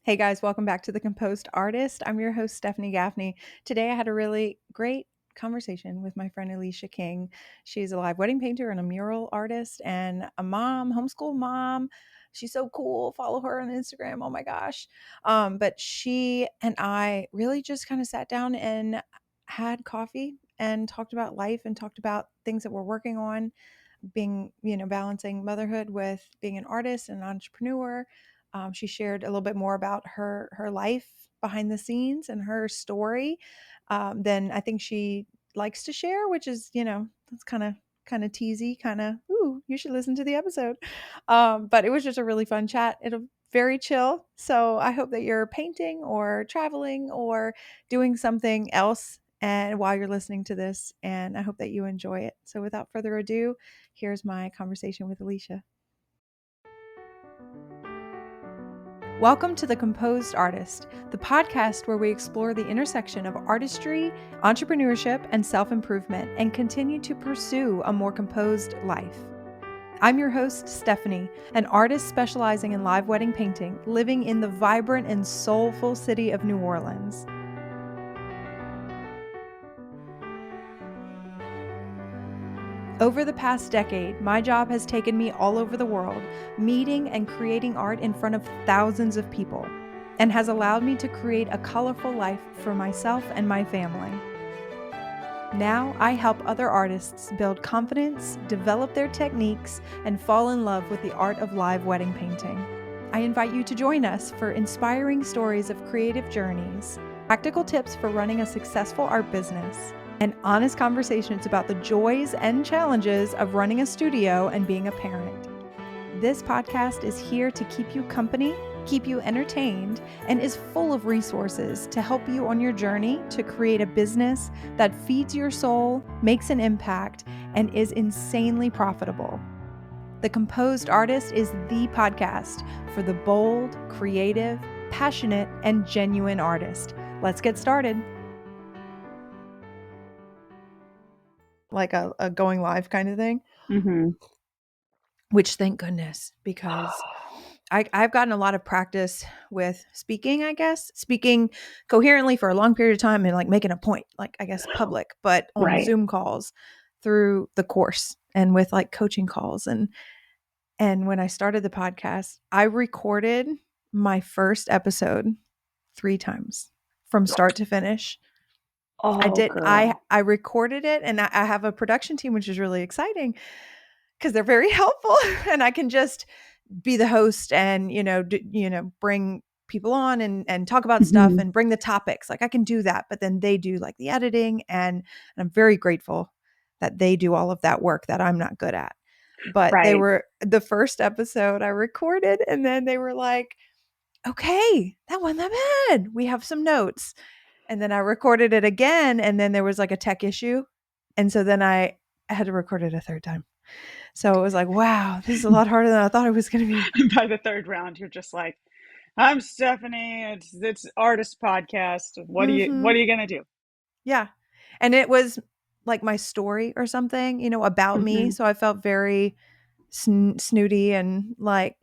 Hey guys, welcome back to The Composed Artist. I'm your host, Stephanie Gaffney. Today I had a really great conversation with my friend Elysia King. She's a live wedding painter and a mural artist and a mom, homeschool mom. She's so cool. Follow her on Instagram. Oh my gosh. But she and I really just kind of sat down and had coffee and talked about life and talked about things that we're working on, being, balancing motherhood with being an artist and an entrepreneur. She shared a little bit more about her life behind the scenes and her story than I think she likes to share, which is, that's kind of teasy, ooh, you should listen to the episode. But it was just a really fun chat. It'll very chill. So I hope that you're painting or traveling or doing something else and while you're listening to this, and I hope that you enjoy it. So without further ado, here's my conversation with Elysia. Welcome to The Composed Artist, the podcast where we explore the intersection of artistry, entrepreneurship, and self-improvement and continue to pursue a more composed life. I'm your host, Stephanie, an artist specializing in live wedding painting, living in the vibrant and soulful city of New Orleans. Over the past decade, my job has taken me all over the world, meeting and creating art in front of thousands of people, and has allowed me to create a colorful life for myself and my family. Now, I help other artists build confidence, develop their techniques, and fall in love with the art of live wedding painting. I invite you to join us for inspiring stories of creative journeys, practical tips for running a successful art business, and honest conversations about the joys and challenges of running a studio and being a parent. This podcast is here to keep you company, keep you entertained, and is full of resources to help you on your journey to create a business that feeds your soul, makes an impact, and is insanely profitable. The Composed Artist is the podcast for the bold, creative, passionate, and genuine artist. Let's get started. Like a going live kind of thing, which thank goodness, because I've gotten a lot of practice with speaking, speaking coherently for a long period of time and like making a point, like I guess public, but on Zoom calls through the course and with like coaching calls. And when I started the podcast, I recorded my first episode 3 times from start to finish. Oh, I did. Girl. I recorded it, and I have a production team, which is really exciting because they're very helpful, and I can just be the host and bring people on and talk about stuff and bring the topics. Like I can do that, but then they do like the editing, and I'm very grateful that they do all of that work that I'm not good at. But they were the first episode I recorded, and then they were like, "Okay, that wasn't that bad. We have some notes." And then I recorded it again, and then there was like a tech issue. And so then I had to record it a third time. So it was like, wow, this is a lot harder than I thought it was going to be. By the third round, you're just like, I'm Stephanie. It's artist podcast. What are you going to do? Yeah. And it was like my story or something, about me. So I felt very snooty and like,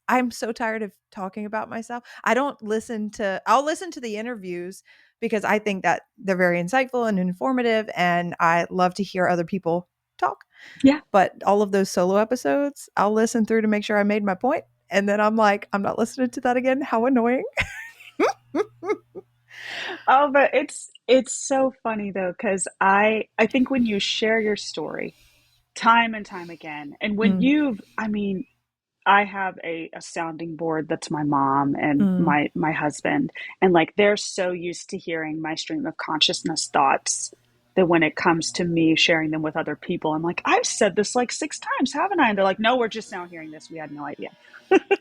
I'm so tired of talking about myself. I'll listen to the interviews because I think that they're very insightful and informative, and I love to hear other people talk. Yeah. But all of those solo episodes, I'll listen through to make sure I made my point. And then I'm like, I'm not listening to that again. How annoying. Oh, but it's so funny though, because I think when you share your story time and time again, and when I have a sounding board that's my mom and my husband, and like they're so used to hearing my stream of consciousness thoughts that when it comes to me sharing them with other people, I'm like, I've said this like 6 times, haven't I? And they're like, no, we're just now hearing this. We had no idea.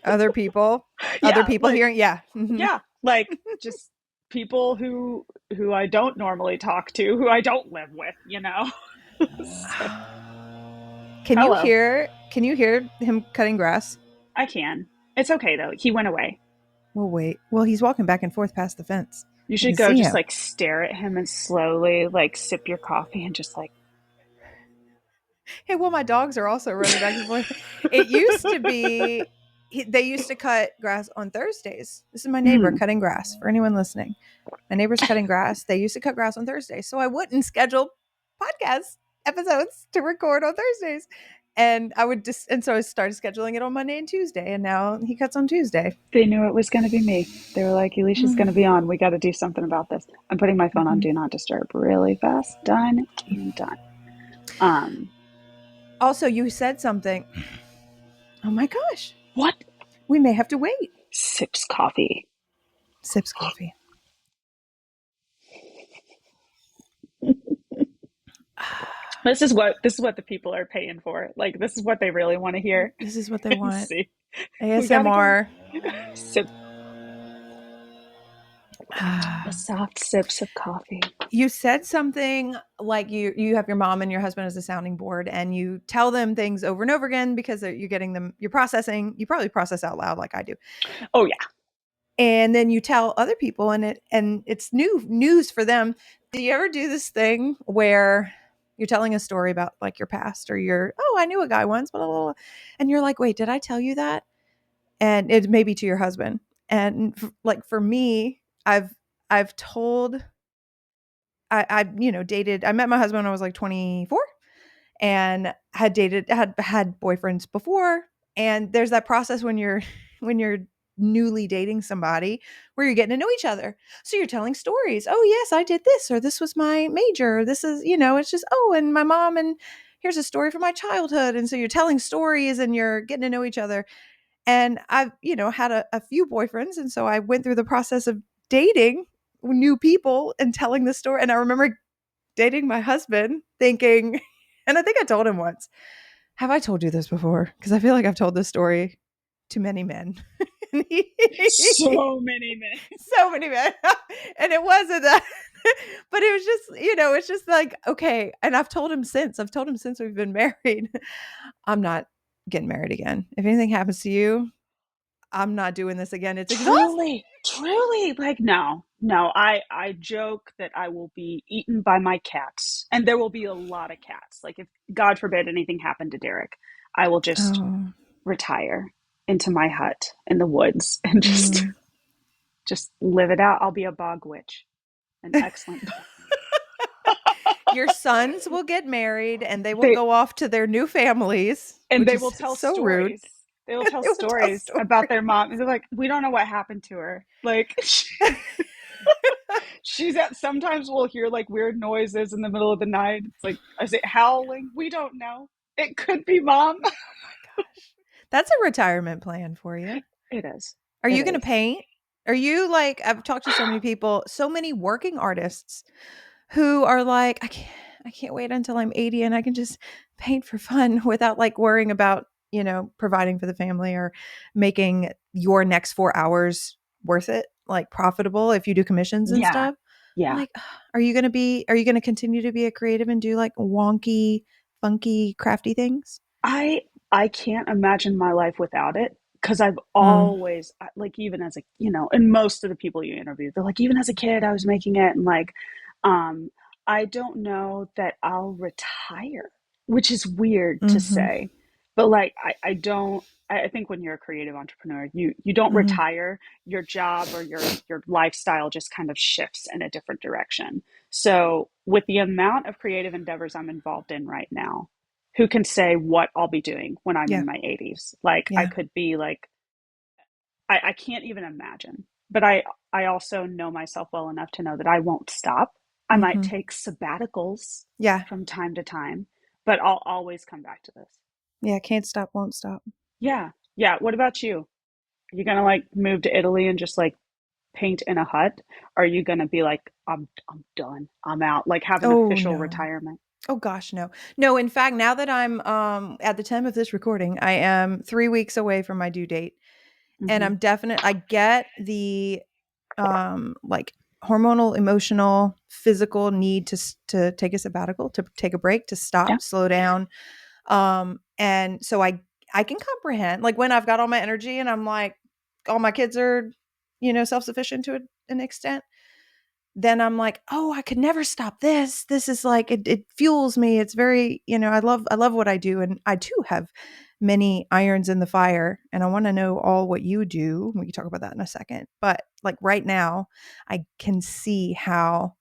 Other people hearing. Yeah. Yeah. Like just people who I don't normally talk to, who I don't live with, So, Can you hear him cutting grass? I can. It's okay though. He went away. We'll wait. Well, he's walking back and forth past the fence. You should go just like stare at him and slowly like sip your coffee and just like. Hey, well, my dogs are also running back and forth. It used to be they used to cut grass on Thursdays. This is my neighbor Mm. cutting grass for anyone listening. My neighbor's cutting grass. They used to cut grass on Thursdays. So I wouldn't schedule podcast episodes to record on Thursdays. And so I started scheduling it on Monday and Tuesday. And now he cuts on Tuesday. They knew it was going to be me. They were like, Alicia's going to be on. We got to do something about this. I'm putting my phone on Mm-hmm. Do Not Disturb really fast. Done and done. Also, you said something. Oh my gosh. What? We may have to wait. Sips coffee. Sips coffee. This is what the people are paying for. Like, this is what they really want to hear. This is what they want. See, we gotta go. ASMR. Sip. The soft sips of coffee. You said something like you have your mom and your husband as a sounding board, and you tell them things over and over again because you're getting them, you're processing. You probably process out loud like I do. Oh yeah. And then you tell other people, and it's news for them. Do you ever do this thing where you're telling a story about like your past, or I knew a guy once, blah, blah, blah, and you're like, wait, did I tell you that? And it may be to your husband. And like for me, I've told, I dated, I met my husband when I was like 24 and had boyfriends before. And there's that process when you're newly dating somebody where you're getting to know each other. So you're telling stories. Oh yes, I did this, or this was my major. This is, it's just, and my mom, and here's a story from my childhood. And so you're telling stories and you're getting to know each other. And I've, had a few boyfriends. And so I went through the process of dating new people and telling the story. And I remember dating my husband thinking, and I think I told him once, have I told you this before? Because I feel like I've told this story to many men. So many men. So many men. And it wasn't that. But it was just, it's just like, okay. And I've told him since we've been married, I'm not getting married again. If anything happens to you, I'm not doing this again. It's exhausting. Truly, like, no. I joke that I will be eaten by my cats, and there will be a lot of cats. Like, if God forbid anything happened to Derek, I will just retire into my hut in the woods and just live it out. I'll be a bog witch, an excellent. Your sons will get married and they will go off to their new families, and they will tell so stories. rude. They will tell stories about their mom. They're like, we don't know what happened to her. Like, she's at. Sometimes we'll hear like weird noises in the middle of the night. It's like, is it howling? We don't know. It could be mom. Oh my gosh, that's a retirement plan for you. It is. Are you going to paint? Are you like? I've talked to so many people, so many working artists, who are like, I can't wait until I'm 80 and I can just paint for fun without like worrying about, providing for the family or making your next 4 hours worth it, like profitable if you do commissions and stuff. Yeah. Like, are you going to continue to be a creative and do like wonky, funky, crafty things? I can't imagine my life without it. Because I've always, like, even as and most of the people you interview, they're like, even as a kid, I was making it. And like, I don't know that I'll retire, which is weird to say. But like, I don't, I think when you're a creative entrepreneur, you don't retire. Your job or your lifestyle just kind of shifts in a different direction. So with the amount of creative endeavors I'm involved in right now, who can say what I'll be doing when I'm in my 80s? Like, I could be like, I can't even imagine. But I also know myself well enough to know that I won't stop. I might take sabbaticals from time to time, but I'll always come back to this. Yeah, can't stop, won't stop. Yeah. What about you? Are you gonna like move to Italy and just like paint in a hut? Or are you gonna be like, I'm done, I'm out, like have an official retirement? Oh gosh, no. No, in fact, now that I'm at the time of this recording, I am 3 weeks away from my due date. And I'm I get the like hormonal, emotional, physical need to take a sabbatical, to take a break, to stop, slow down. And so I can comprehend, like, when I've got all my energy and I'm like, all my kids are, self-sufficient to an extent, then I'm like, oh, I could never stop this is like, it fuels me. It's very, I love what I do. And I too have many irons in the fire, and I want to know all what you do. We can talk about that in a second. But like right now, I can see how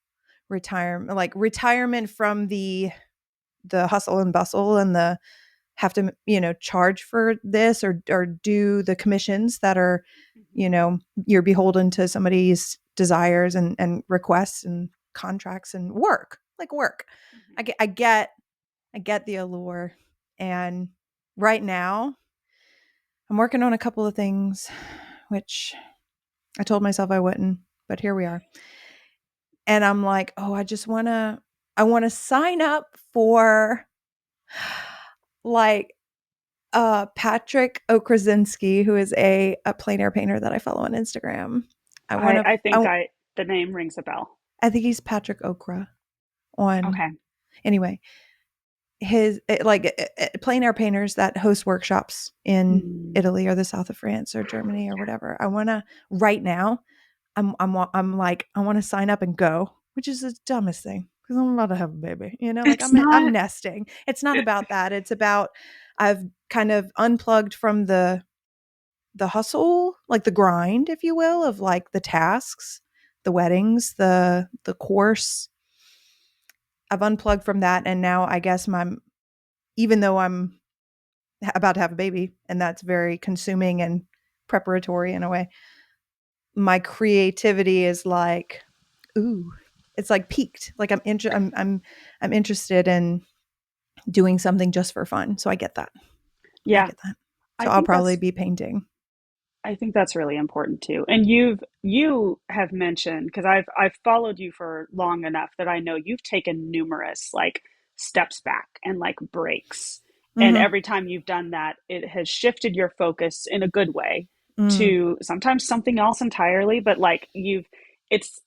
retirement from the hustle and bustle and the have to, charge for this or do the commissions that are, you're beholden to somebody's desires and requests and contracts and work, like work. Mm-hmm. I get the allure. And right now I'm working on a couple of things, which I told myself I wouldn't, but here we are. And I'm like, oh, I want to sign up for like Patrick Okrasinski, who is a plein air painter that I follow on Instagram. I think the name rings a bell. I think he's Patrick Okra on, Okay. anyway, his plein air painters that host workshops in Mm. Italy or the south of France or Germany or whatever. I want to right now. I'm like, I want to sign up and go, which is the dumbest thing because I'm about to have a baby. Like It's I'm not. nesting. It's not about that. It's about I've kind of unplugged from the hustle, like the grind, if you will, of like the tasks, the weddings, the course. I've unplugged from that, and now I guess even though I'm about to have a baby, and that's very consuming and preparatory in a way, my creativity is like, ooh, it's like peaked. Like I'm interested in doing something just for fun. So I get that. I Yeah, get that. So I I'll think probably that's be painting. I think that's really important too. And you have mentioned, because I've followed you for long enough that I know you've taken numerous like steps back and like breaks. And Mm-hmm. every time you've done that, it has shifted your focus in a good way Mm. to sometimes something else entirely, but like it's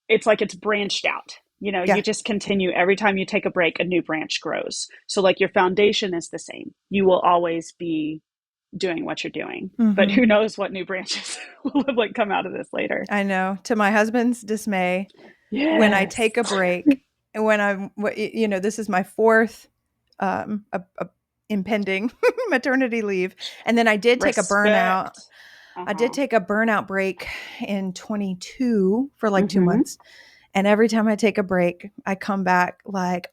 it's like it's branched out. You Yeah. just continue. Every time you take a break, a new branch grows. So like your foundation is the same. You will always be doing what you're doing. But Mm-hmm. who knows what new branches will like come out of this later. I know. To my husband's dismay, when I Yes. take a break, and when this is my fourth impending maternity leave, and then I did take a burnout. Respect. I did Uh-huh. take a burnout break in 22 for like 2 Mm-hmm. months. And every time I take a break, I come back like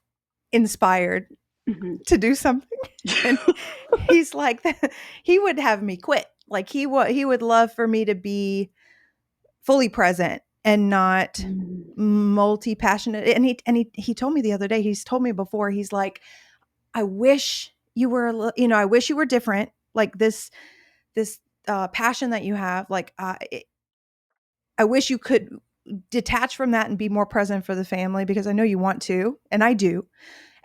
inspired Mm-hmm. to do something. And he's like, he would have me quit. Like he would love for me to be fully present and not multi-passionate. And he told me the other day, he's told me before, he's like, I wish you were, I wish you were different. Like this passion that you have, like, I wish you could detach from that and be more present for the family because I know you want to, and I do.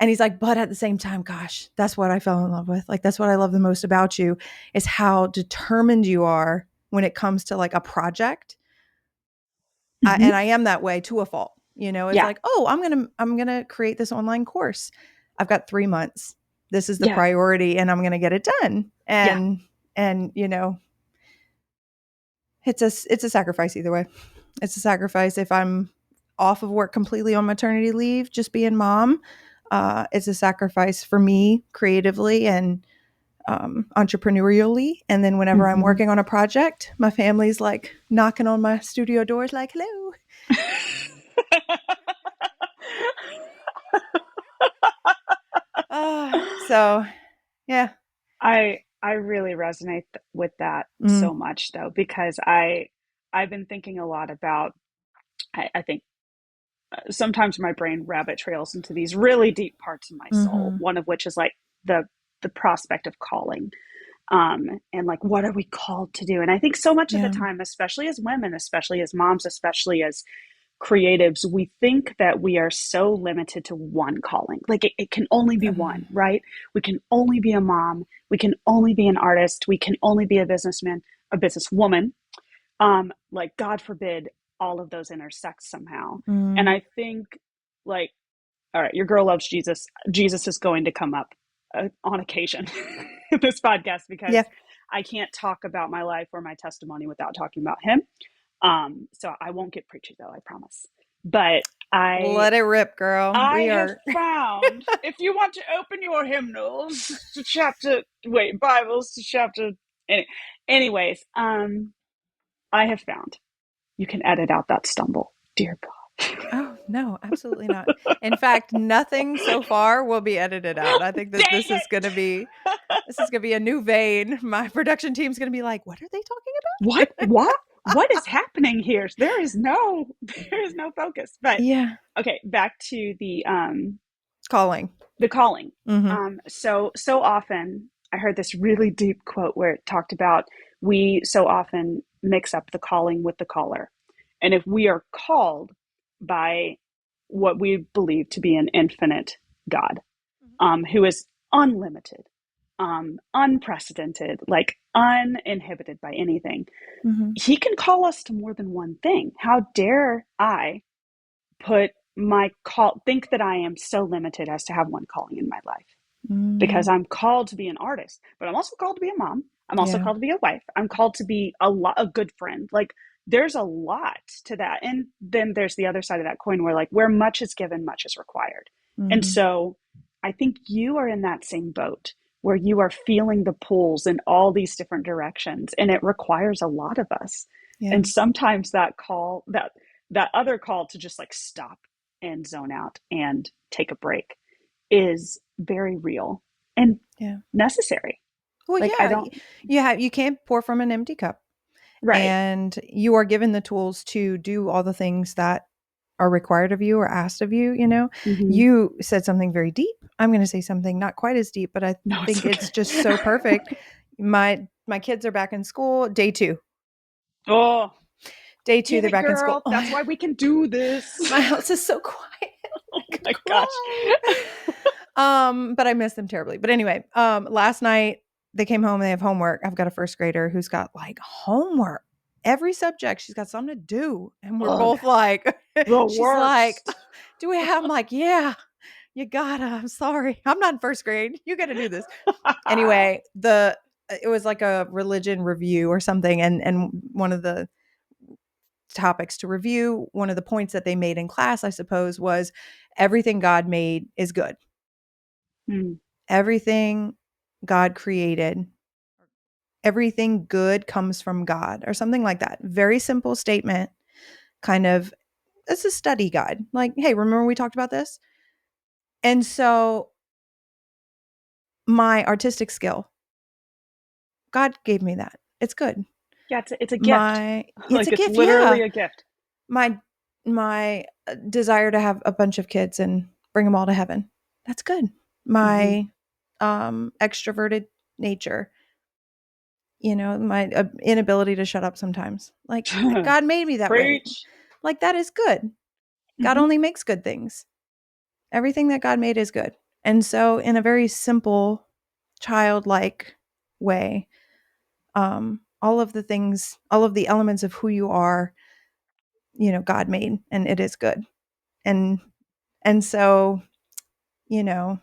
And he's like, but at the same time, gosh, that's what I fell in love with. Like, that's what I love the most about you is how determined you are when it comes to like a project. And Mm-hmm. I am that way to a fault. It's Yeah. like, oh, I'm gonna create this online course. I've got 3 months. This is the Yeah. priority, and I'm gonna get it done. Yeah. And it's a sacrifice either way. It's a sacrifice if I'm off of work completely on maternity leave, just being mom. It's a sacrifice for me creatively and entrepreneurially. And then whenever I'm Mm-hmm. working on a project, my family's like knocking on my studio doors, like, hello. So yeah. I really resonate with that Mm, so much though, because I've been thinking a lot about I think sometimes my brain rabbit trails into these really deep parts of my soul, mm-hmm, one of which is like the prospect of calling, and like what are we called to do. And I think so much of the yeah. time, especially as women, especially as moms, especially as creatives, we think that we are so limited to one calling. Like it can only be one, right? We can only be a mom, we can only be an artist, we can only be a businessman, a businesswoman. Like God forbid all of those intersect somehow. And mm, I think like, all right, your girl loves Jesus. Jesus is going to come up on occasion in this podcast because yeah. I can't talk about my life or my testimony without talking about him. So I won't get preachy though, I promise. But I Let it rip, girl. I We have are. found, if you want to open your hymnals to chapter, wait, Bibles to chapter, anyways, I have found you can edit out that stumble. Dear God. Oh, no, absolutely not. In fact, nothing so far will be edited out. I think that Dang it! this is gonna be a new vein. My production team's gonna be like, "What are they talking What? about?" What is happening here? There is no focus. But Yeah, okay, back to calling. the calling. Mhm. So often I heard this really deep quote where it talked about we so often mix up the calling with the caller. And if we are called by what we believe to be an infinite God, who is unlimited, unprecedented, like uninhibited by anything, Mhm. he can call us to more than one thing. How dare I put my call, think that I am so limited as to have one calling in my life? Because Mm. I'm called to be an artist, but I'm also called to be a mom. I'm also Yeah. called to be a wife. I'm called to be a good friend. Like there's a lot to that. And then there's the other side of that coin where like where much is given, much is required. And Mhm. so I think you are in that same boat where you are feeling the pulls in all these different directions and it requires a lot of us. Yeah. And sometimes that other call to just like stop and zone out and take a break is very real and Yeah. necessary. Well, Like I yeah, don't, you can't pour from an empty cup, right. and you are given the tools to do all the things that are required of you or asked of you, you know? Mm-hmm. You said something very deep. I'm going to say something not quite as deep, but I No, it's think it's okay. just so perfect. My kids are back in school, day 2. Oh, Day 2 get they're it, back in school. girl. That's why we can do this. My house is so quiet. Oh I could my gosh. cry. But I miss them terribly. But anyway, last night they came home and they have homework. I've got a first grader who's got like homework. Every subject she's got something to do. And we're Ugh, both like, the she's like, worst. do we have? I'm like, yeah, you gotta. I'm sorry. I'm not in first grade. You gotta do this. Anyway, it was like a religion review or something. And one of the topics to review, one of the points that they made in class, I suppose, was everything God made is good. Hmm. Everything God created, everything good comes from God, or something like that. Very simple statement, kind of, it's a study guide. Like, hey, remember we talked about this? And so my artistic skill, God gave me that. It's good. Yeah, it's a gift. It's a Like it's gift. Yeah. literally a gift. My, my desire to have a bunch of kids and bring them all to heaven. That's good. Mm-hmm. My extroverted nature, my inability to shut up sometimes. Like God made me that way. Preach. Like that is good. God Mm-hmm. only makes good things. Everything that God made is good. And so in a very simple childlike way, all of the things, all of the elements of who you are, God made and it is good. And and so, you know,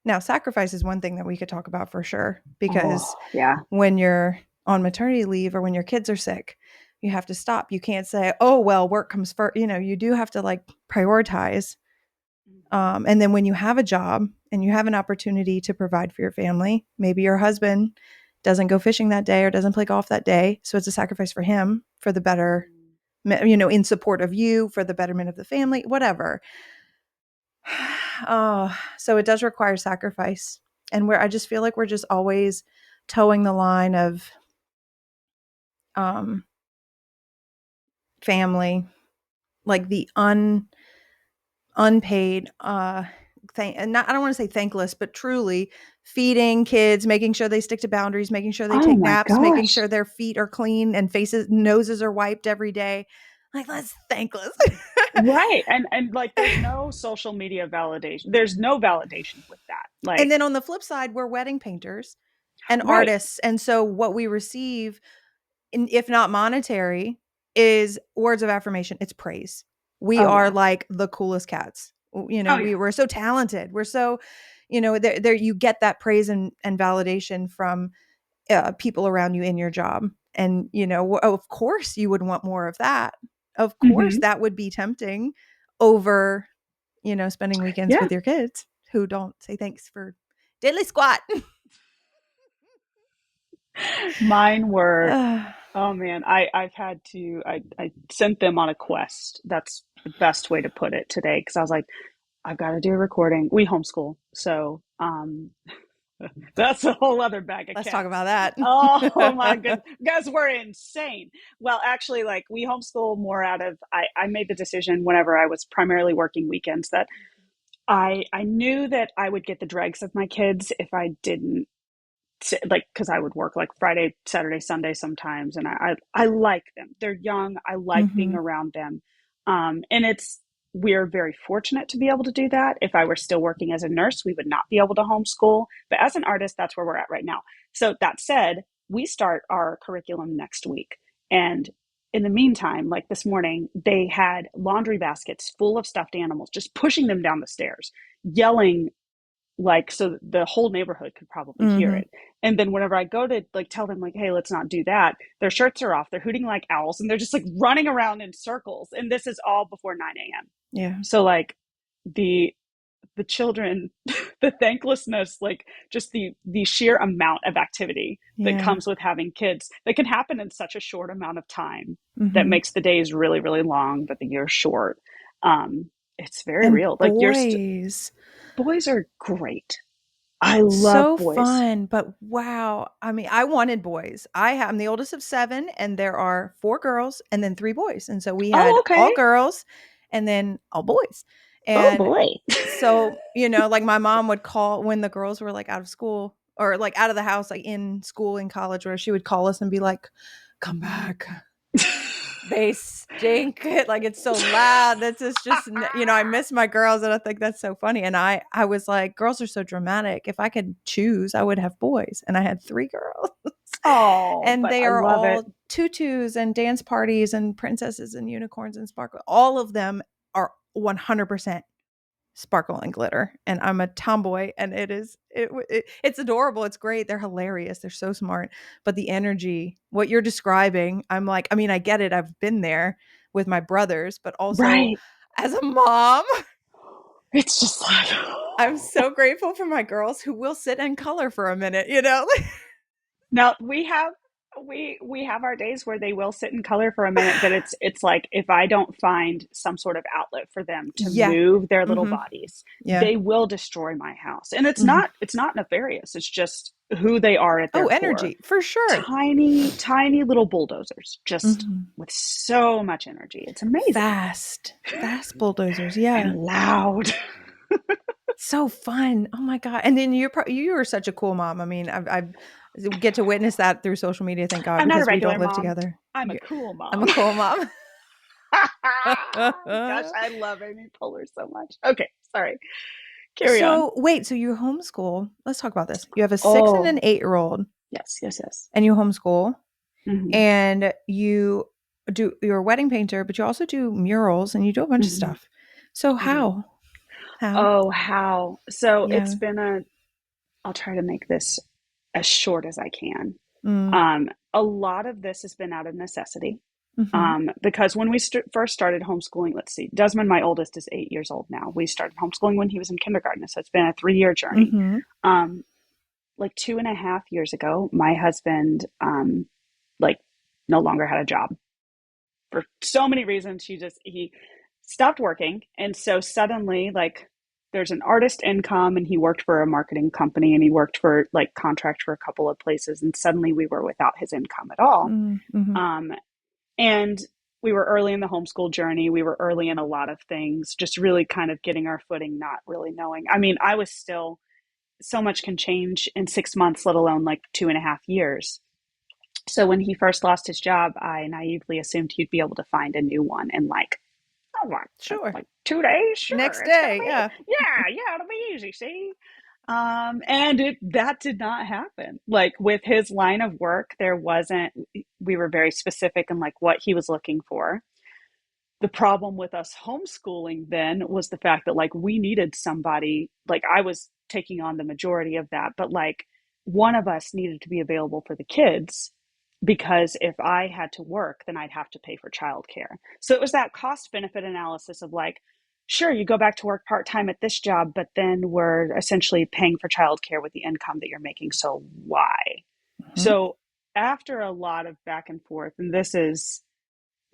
now sacrifice is one thing that we could talk about for sure Oh, because yeah. when you're on maternity leave or when your kids are sick, you have to stop. You can't say, "Oh, well, work comes first." You do have to like prioritize. And then when you have a job and you have an opportunity to provide for your family, maybe your husband doesn't go fishing that day or doesn't play golf that day, so it's a sacrifice for him for the better, in support of you for the betterment of the family, whatever. Oh, so it does require sacrifice, and I just feel like we're just always towing the line of um, family, like the unpaid and not, I don't want to say thankless, but truly feeding kids, making sure they stick to boundaries, making sure they Oh take my naps, making gosh. sure their feet are clean and noses are wiped every day. Like that's thankless. Right. And like there's no social media validation. There's no validation with that. And Like, then on the flip side, we're wedding painters and right. artists. And so what we receive, if not monetary, is words of affirmation. It's praise. We Oh are yeah. like the coolest cats. Oh We yeah. were so talented. We're so, there you get that praise and validation from people around you in your job. And, of course you would want more of that. of course Mm-hmm. that would be tempting over, spending weekends Yeah. with your kids who don't say thanks for diddly squat. Mine were, uh, oh man, I've had to, I sent them on a quest. That's the best way to put it today. Cause I was like, I've got to do a recording. We homeschool. So, that's a whole other bag of let's talk cats. about that. Oh my goodness. Guys, we're insane. Well, actually, like we homeschool more out of, I made the decision whenever I was primarily working weekends that I knew that I would get the dregs of my kids if I didn't, like, because I would work like Friday, Saturday, Sunday sometimes, and I like them. They're young. I like being Mm-hmm. around them, and we're very fortunate to be able to do that. If I were still working as a nurse, we would not be able to homeschool. But as an artist, that's where we're at right now. So that said, we start our curriculum next week, and in the meantime, like this morning, they had laundry baskets full of stuffed animals, just pushing them down the stairs, yelling like so the whole neighborhood could probably hear Mm-hmm. it. And then whenever I go to like tell them like, hey, let's not do that, their shirts are off, they're hooting like owls, and they're just like running around in circles, and this is all before 9 a.m. Yeah. So like the the children, the thanklessness, like just the sheer amount of activity that Yeah. comes with having kids that can happen in such a short amount of time, that Mm-hmm. makes the days really really long but the years short. It's very And real. Like boys, boys are great. I love so boys. fun, but wow. I mean, I wanted boys. I'm the oldest of 7, and there are 4 girls and then 3 boys. And so we Oh, had all okay. girls and then all boys. Oh And boy. so, like my mom would call when the girls were like out of school or like out of the house, like in school, in college, where she would call us and be like, come back. They stink. Like it's so loud. That's just I miss my girls, and I think that's so funny. And I was like, girls are so dramatic. If I could choose, I would have boys. And I had 3 girls. Oh, And but they I are love it. all tutus and dance parties and princesses and unicorns and sparkle. All of them are 100% sparkle and glitter, and I'm a tomboy, and it's adorable. It's great. They're hilarious. They're so smart. But the energy, what you're describing, I'm like, I mean, I get it. I've been there with my brothers, but also Right. as a mom, It's just like I'm so grateful for my girls who will sit and color for a minute, now we have our days where they will sit in color for a minute, but it's like if I don't find some sort of outlet for them to Yeah. move their little Mhm. bodies, Yeah. they will destroy my house. And Mhm. it's not nefarious. It's just who they are at Oh, their core. energy, for sure. Tiny, tiny little bulldozers, just Mhm. with so much energy. It's amazing. Fast bulldozers, yeah. And loud. So fun. Oh my god. And then you are such a cool mom. I mean, I've get to witness that through social media, thank God, I'm not a because we don't regular live mom. together. I'm a You cool I'm a mom. cool mom. Gosh, I love Amy Poehler so much. Okay, sorry. Carry on. So, wait, so you homeschool. Let's talk about this. You have a 6 and Oh, an 8-year-old, yes, yes, yes. and you homeschool, Hmm. and you're a wedding painter, but you also do murals and you do a bunch of Hmm. stuff. So I do. how? How? Oh, how? So it's Yeah. been I'll try to make this as short as I can. Mm. A lot of this has been out of necessity. Mhm. Because when we first started homeschooling, let's see, Desmond, my oldest, is 8 years old now. We started homeschooling when he was in kindergarten, so it's been a 3-year journey. Mhm. Um, like 2.5 years ago, my husband, like, no longer had a job for so many reasons. He stopped working, and so suddenly, like, there's an artist income, and he worked for a marketing company, and he worked for like contract for a couple of places, and suddenly we were without his income at all. Mm. Mhm. Um, and we were early in the homeschool journey. We were early in a lot of things, just really kind of getting our footing, not really knowing. I mean, I was still, so much can change in 6 months, let alone like 2.5 years. So when he first lost his job, I naively assumed he'd be able to find a new one in like, oh, what, Sure. like 2 days? Sure, Next it's gonna day, be, yeah. yeah, it'll be easy. See, and that did not happen. Like with his line of work, there wasn't. We were very specific in like what he was looking for. The problem with us homeschooling then was the fact that like we needed somebody. Like I was taking on the majority of that, but like one of us needed to be available for the kids, because if I had to work, then I'd have to pay for childcare. So it was that cost benefit analysis of like, sure, you go back to work part time at this job, but then we're essentially paying for childcare with the income that you're making. So why? Mhm. So after a lot of back and forth, and this is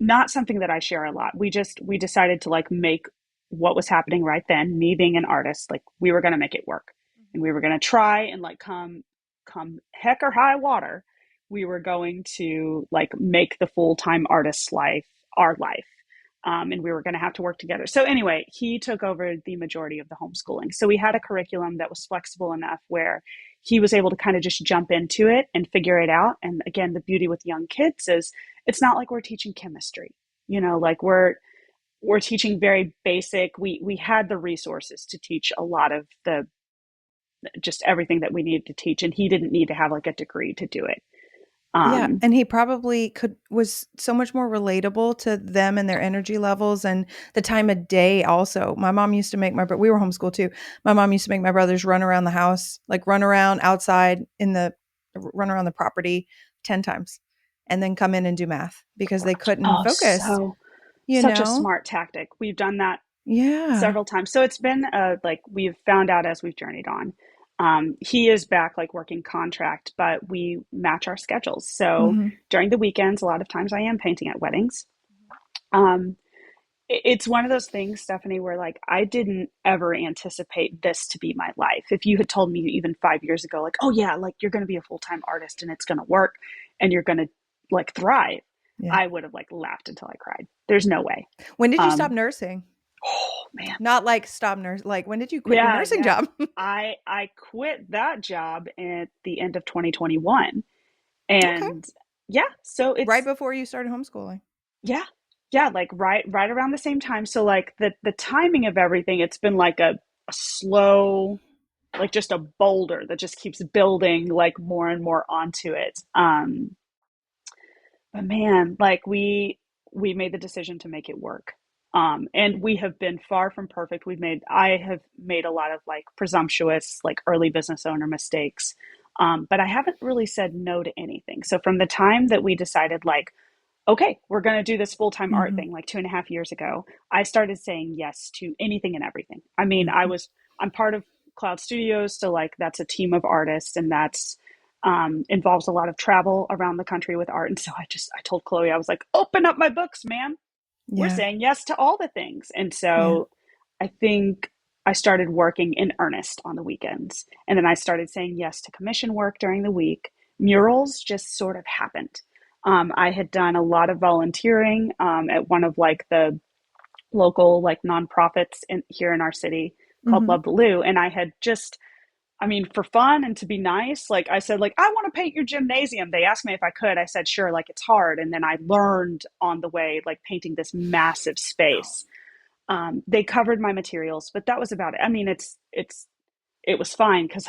not something that I share a lot. We decided to like make what was happening right then, me being an artist, like we were going to make it work. And we were going to try and like come heck or high water, we were going to like make the full-time artist life our life. And we were going to have to work together. So anyway, he took over the majority of the homeschooling. So we had a curriculum that was flexible enough where he was able to kind of just jump into it and figure it out. And again, the beauty with young kids is it's not like we're teaching chemistry, like we're teaching very basic. We had the resources to teach a lot of the just everything that we needed to teach, and he didn't need to have like a degree to do it. Yeah, um and he probably was so much more relatable to them and their energy levels and the time of day also. My mom used to make we were homeschooled too. My mom used to make my brothers run around the house, like run around outside run around the property 10 times and then come in and do math because they couldn't oh, focus, so you such a know? smart tactic. We've done that Yeah. several times. So it's been like we've found out as we've journeyed on. He is back like working contract, but we match our schedules. So Mhm. during the weekends, a lot of times I am painting at weddings. um, it's one of those things, Stephanie, where like I didn't ever anticipate this to be my life. If you had told me even 5 years ago, like, oh yeah, like you're going to be a full-time artist and it's going to work and you're going to like thrive, Yeah. I would have like laughed until I cried. There's no way. When did you stop Um, nursing? oh man, Not like stop nurse, like when did you quit your yeah, nursing yeah. job? I quit that job at the end of 2021, Okay. and yeah, so Right it's before you started homeschooling. yeah, yeah, like right around the same time. So like the timing of everything, it's been like a slow, like just a boulder that just keeps building like more and more onto it. But man, like we made the decision to make it work. And we have been far from perfect. I have made a lot of like presumptuous, like early business owner mistakes. But I haven't really said no to anything. So from the time that we decided like, okay, we're going to do this full-time art Mhm. thing like 2.5 years ago, I started saying yes to anything and everything. I mean, Mhm. I'm part of Cloud Studios. So like that's a team of artists, and that's involves a lot of travel around the country with art. And so I told Chloe, I was like, open up my books, man. We're Yeah. saying yes to all the things. And Yeah. so I think I started working in earnest on the weekends. And then I started saying yes to commission work during the week. Murals just sort of happened. I had done a lot of volunteering at one of like the local like nonprofits here in our city called Mhm. Love the Lou. And I had just, I mean, for fun and to be nice, like I said, like, I want to paint your gymnasium. They asked me if I could. I said, sure, like it's hard. And then I learned on the way, like painting this massive space. They covered my materials, but that was about it. I mean, it was fine because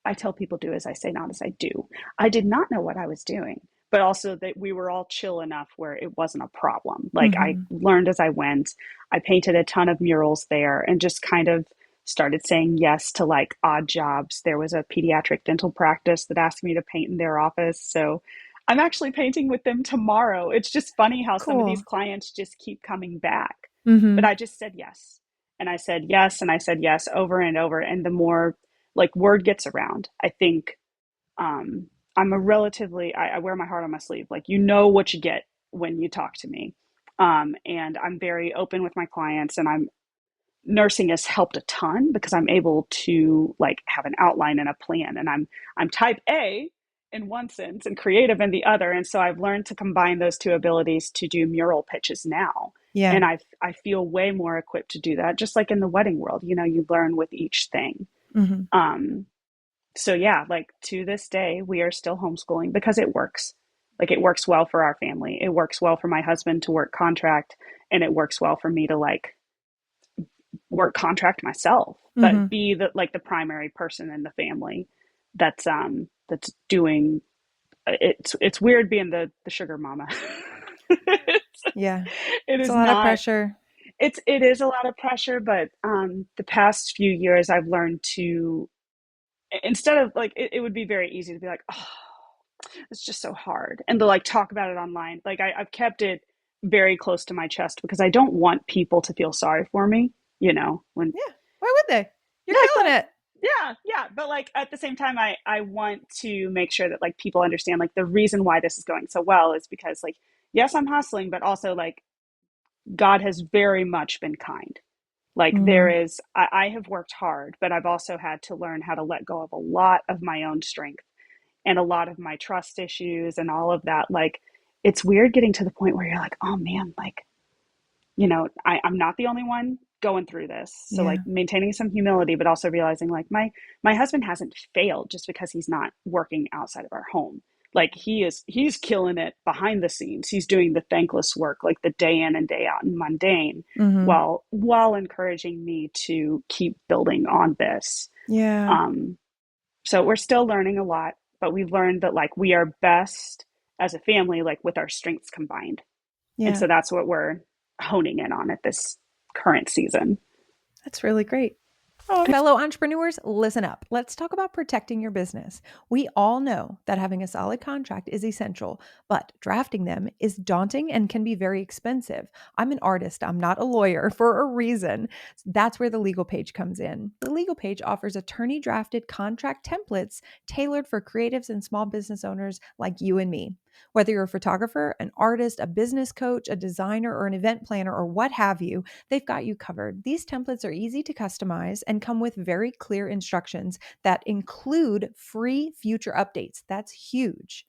I tell people do as I say, not as I do. I did not know what I was doing, but also that we were all chill enough where it wasn't a problem. Like I Mhm. learned as I went. I painted a ton of murals there and just kind of started saying yes to like odd jobs. There was a pediatric dental practice that asked me to paint in their office. So I'm actually painting with them tomorrow. It's just funny how some of these Cool. clients just keep coming back. But Mhm. I just said yes. And I said yes and I said yes over and over. And the more like word gets around. I think um, I'm a relatively I wear my heart on my sleeve. Like you know what you get when you talk to me, and I'm very open with my clients. And I'm nursing has helped a ton because I'm able to like have an outline and a plan. And I'm type A in one sense and creative in the other. And so I've learned to combine those two abilities to do mural pitches now. Yeah. And I feel way more equipped to do that. Just like in the wedding world, you learn with each thing. Mhm. Um, so yeah, like to this day, we are still homeschooling because it works. Like it works well for our family. It works well for my husband to work contract, and it works well for me to like work contract myself, but Mhm. be the primary person in the family that's doing it's weird being the sugar mama. it's, Yeah. it It's a is lot of not pressure. it is a lot of pressure, but the past few years I've learned to instead of like it would be very easy to be like, oh, it's just so hard. And to like talk about it online, like I've kept it very close to my chest because I don't want people to feel sorry for me, when Yeah. Why would they? You're yeah, killing it. yeah. But like at the same time, I want to make sure that like people understand like the reason why this is going so well is because like, yes, I'm hustling, but also like God has very much been kind. Like there Mm, is, I have worked hard, but I've also had to learn how to let go of a lot of my own strength and a lot of my trust issues and all of that. Like it's weird getting to the point where you're like, oh man, like, I'm not the only one going through this. So like yeah. maintaining some humility, but also realizing like my husband hasn't failed just because he's not working outside of our home. Like he's killing it behind the scenes. He's doing the thankless work, like the day in and day out and mundane, Mm-hmm. while encouraging me to keep building on this. Yeah. Um, so we're still learning a lot, but we've learned that like we are best as a family, like with our strengths combined. And Yeah. so that's what we're honing in on at this current season. That's really great. Oh, fellow entrepreneurs, listen up. Let's talk about protecting your business. We all know that having a solid contract is essential, but drafting them is daunting and can be very expensive. I'm an artist, I'm not a lawyer for a reason. That's where the legal page comes in. The legal page offers attorney drafted contract templates tailored for creatives and small business owners like you and me. Whether you're a photographer, an artist, a business coach, a designer, or an event planner, or what have you, they've got you covered. These templates are easy to customize and come with very clear instructions that include free future updates. That's huge.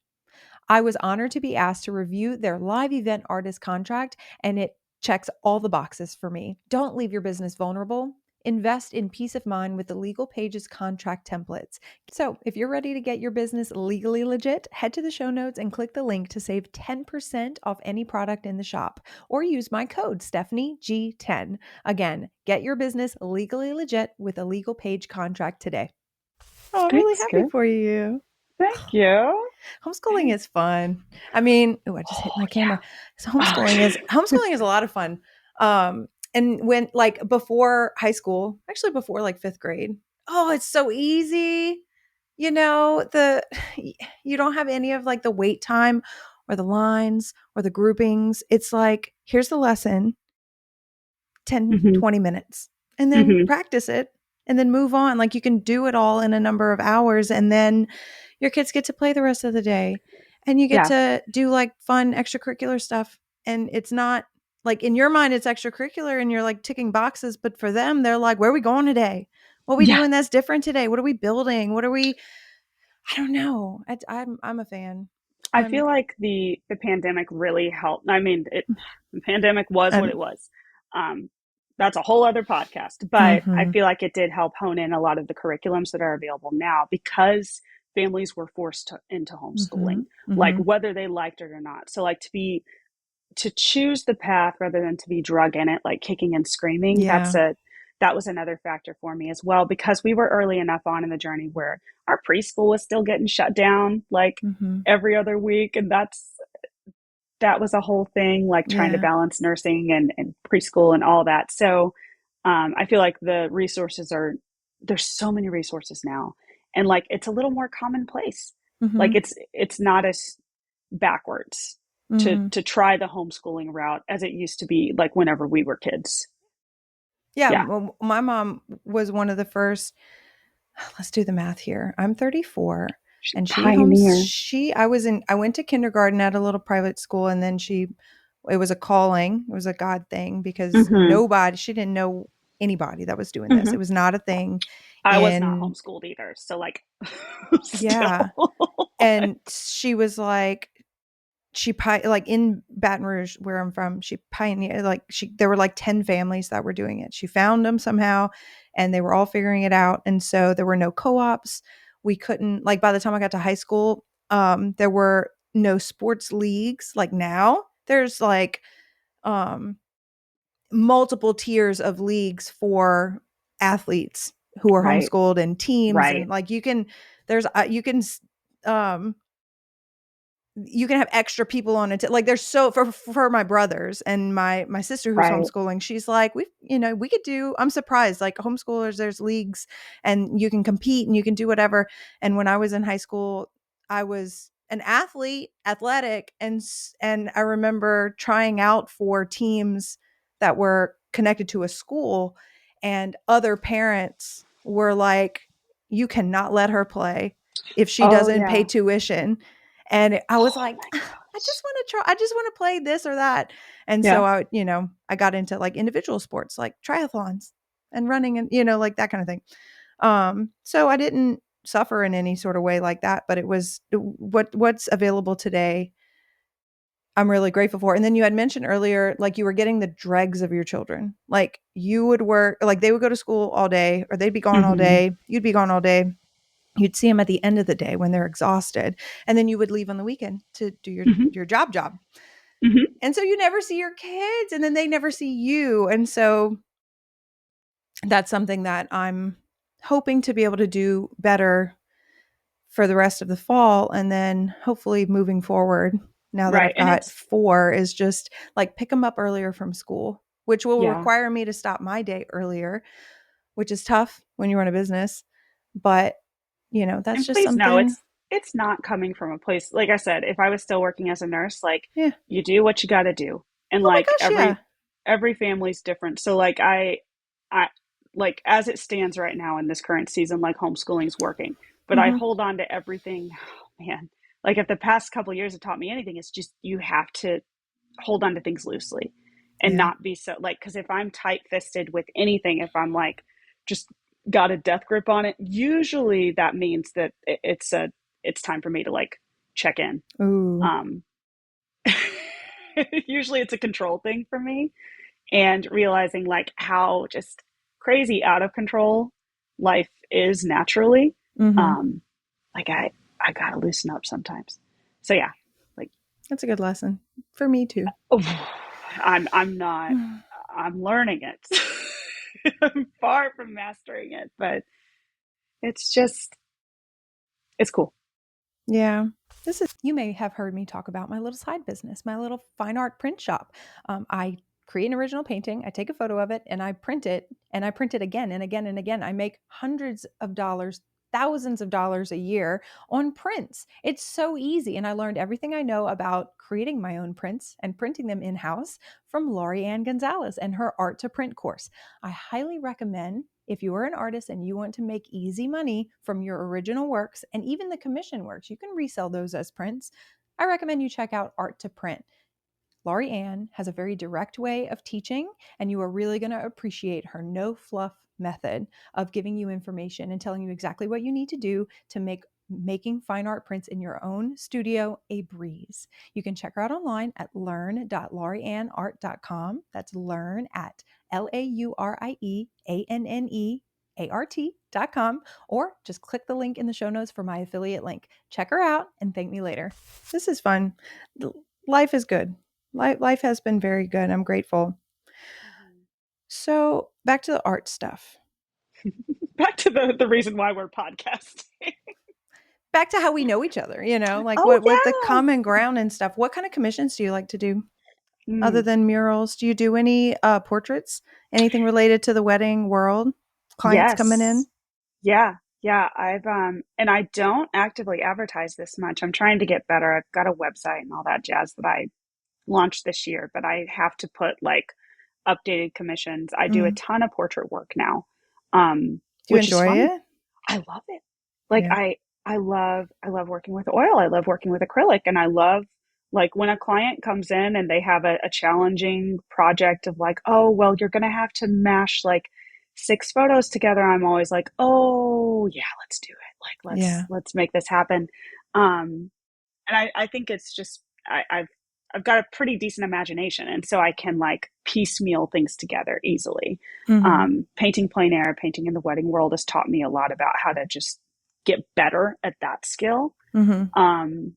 I was honored to be asked to review their live event artist contract, and it checks all the boxes for me. Don't leave your business vulnerable. Invest in peace of mind with the Legal Pages contract templates. So, if you're ready to get your business legally legit, head to the show notes and click the link to save 10% off any product in the shop, or use my code StephanieG10. Again, get your business legally legit with a Legal Page contract today. Oh, I'm really Thanks, happy good. for you. Thank you. Homeschooling Thanks. is fun. I mean, oh, I just hit Oh my camera. yeah. So Oh, homeschooling is a lot of fun. And when like before high school, actually before like fifth grade, oh, it's so easy. The you don't have any of like the wait time or the lines or the groupings. It's like, here's the lesson, 10, hmm 20 minutes, and then hmm practice it and then move on. Like you can do it all in a number of hours, and then your kids get to play the rest of the day and you get Yeah. to do like fun extracurricular stuff. And it's not like in your mind, it's extracurricular and you're like ticking boxes. But for them, they're like, where are we going today? What are we Yeah. doing that's different today? What are we building? I don't know. I'm a fan. I I'm, feel like the pandemic really helped. I mean, the pandemic was what um, it was. Um, that's a whole other podcast, but I mm-hmm, feel like it did help hone in a lot of the curriculums that are available now because families were forced into mm-hmm, homeschooling, like mm-hmm. whether they liked it or not. So like to choose the path rather than to be drug in it, like kicking and screaming, Yeah. that was another factor for me as well, because we were early enough on in the journey where our preschool was still getting shut down like Mm-hmm. every other week. And that was a whole thing, like trying to Yeah. balance nursing and preschool and all that. So I feel like there's so many resources now. And like it's a little more commonplace. Like Mm-hmm. it's not as backwards Mm-hmm. to try the homeschooling route as it used to be like whenever we were kids. Yeah, Yeah. my mom was one of the first. Let's do the math here. I'm 34 She's and a pioneer. I went to kindergarten at a little private school, and then it was a calling. It was a God thing because hmm she didn't know anybody that was doing this. hmm It was not a thing. I was not And homeschooled either. So like yeah. still. And she was like, like in Baton Rouge, where I'm from, she pioneered, like there were like 10 families that were doing it. She found them somehow and they were all figuring it out. And so there were no co-ops. We couldn't, like, by the time I got to high school, there were no sports leagues. Like now there's like, um, multiple tiers of leagues for athletes who are Right. homeschooled and teams. And Right. like, um, you can have extra people on it. Like there's for my brothers and my sister who's Right. homeschooling, she's like, we could do, I'm surprised, like homeschoolers, there's leagues and you can compete and you can do whatever. And when I was in high school, I was an athlete, athletic, and I remember trying out for teams that were connected to a school, and other parents were like, "You cannot let her play if she Oh doesn't pay yeah. tuition." And I was Oh like, my I gosh. just want to try. I just want to play this or that. And Yeah. so I got into like individual sports, like triathlons and running, and like that kind of thing. So I didn't suffer in any sort of way like that, but it was what's available today. I'm really grateful for. And then you had mentioned earlier, like you were getting the dregs of your children. Like you would work, like they would go to school all day, or they'd be gone all Hmm. day. You'd be gone all day. You'd see them at the end of the day when they're exhausted, and then you would leave on the weekend to do your Hmm. your job. Hmm. And so you never see your kids, and then they never see you. And so that's something that I'm hoping to be able to do better for the rest of the fall. And then hopefully moving forward, now that Right. I've And got it's, 4, is just like pick them up earlier from school, which will yeah. require me to stop my day earlier, which is tough when you run a business. But, that's And just please know something. it's not coming from a place, like I said, if I was still working as a nurse, like Yeah. you do what you got to do. And Oh my like gosh. Yeah. every family's different. So like I like as it stands right now in this current season, like homeschooling's working, but I Mm-hmm. hold on to everything. Oh, man, like if the past couple of years have taught me anything, it's just you have to hold on to things loosely and Yeah. not be so like, because if I'm tight fisted with anything, if I'm like just got a death grip on it, usually that means that it's time for me to like check in. Ooh. um Usually it's a control thing for me, and realizing like how just crazy out of control life is naturally. Mm-hmm. um like I gotta loosen up sometimes. So yeah, like, That's a good lesson for me too. oh, I'm not, I'm learning it. I'm far from mastering it, but it's just, it's cool. Yeah. You may have heard me talk about my little side business, my little fine art print shop. I create an original painting, I take a photo of it, and I print it, and I print it again and again and again. I make hundreds of dollars, thousands of dollars a year on prints. It's so easy. And I learned everything I know about creating my own prints and printing them in house from Laurie Ann Gonzalez and her Art to Print course. I highly recommend, if you are an artist and you want to make easy money from your original works and even the commission works, you can resell those as prints. I recommend you check out Art to Print. Laurie Ann has a very direct way of teaching, and you are really going to appreciate her no fluff method of giving you information and telling you exactly what you need to do to make making fine art prints in your own studio a breeze. You can check her out online at learn.laurieannart.com. That's learn at LaurieAnnEart.com, or just click the link in the show notes for my affiliate link. Check her out and thank me later. This is fun. Life is good. Life has been very good. I'm grateful. Mm-hmm. So back to the art stuff. Back to the reason why we're podcasting. Back to how we know each other, like Oh what the yeah. common ground and stuff. What kind of commissions do you like to do other Mm, than murals? Do you do any portraits? Anything related to the wedding world? Clients coming in? yes. Yeah. Yeah. I've and I don't actively advertise this much. I'm trying to get better. I've got a website and all that jazz that I launched this year, but I have to put like updated commissions. I do a Mm. ton of portrait work now. Do you Which is enjoy fun. it? I love it. Like Yeah. I love working with oil. I love working with acrylic, and I love like when a client comes in and they have a challenging project of like, oh, well, you're gonna have to mash like 6 photos together. I'm always like, oh yeah, let's do it. Like Yeah. let's make this happen. And I think it's just I've got a pretty decent imagination, and so I can like piecemeal things together easily. Mm-hmm. Painting plein air, painting in the wedding world has taught me a lot about how to just get better at that skill. Mm-hmm. Um,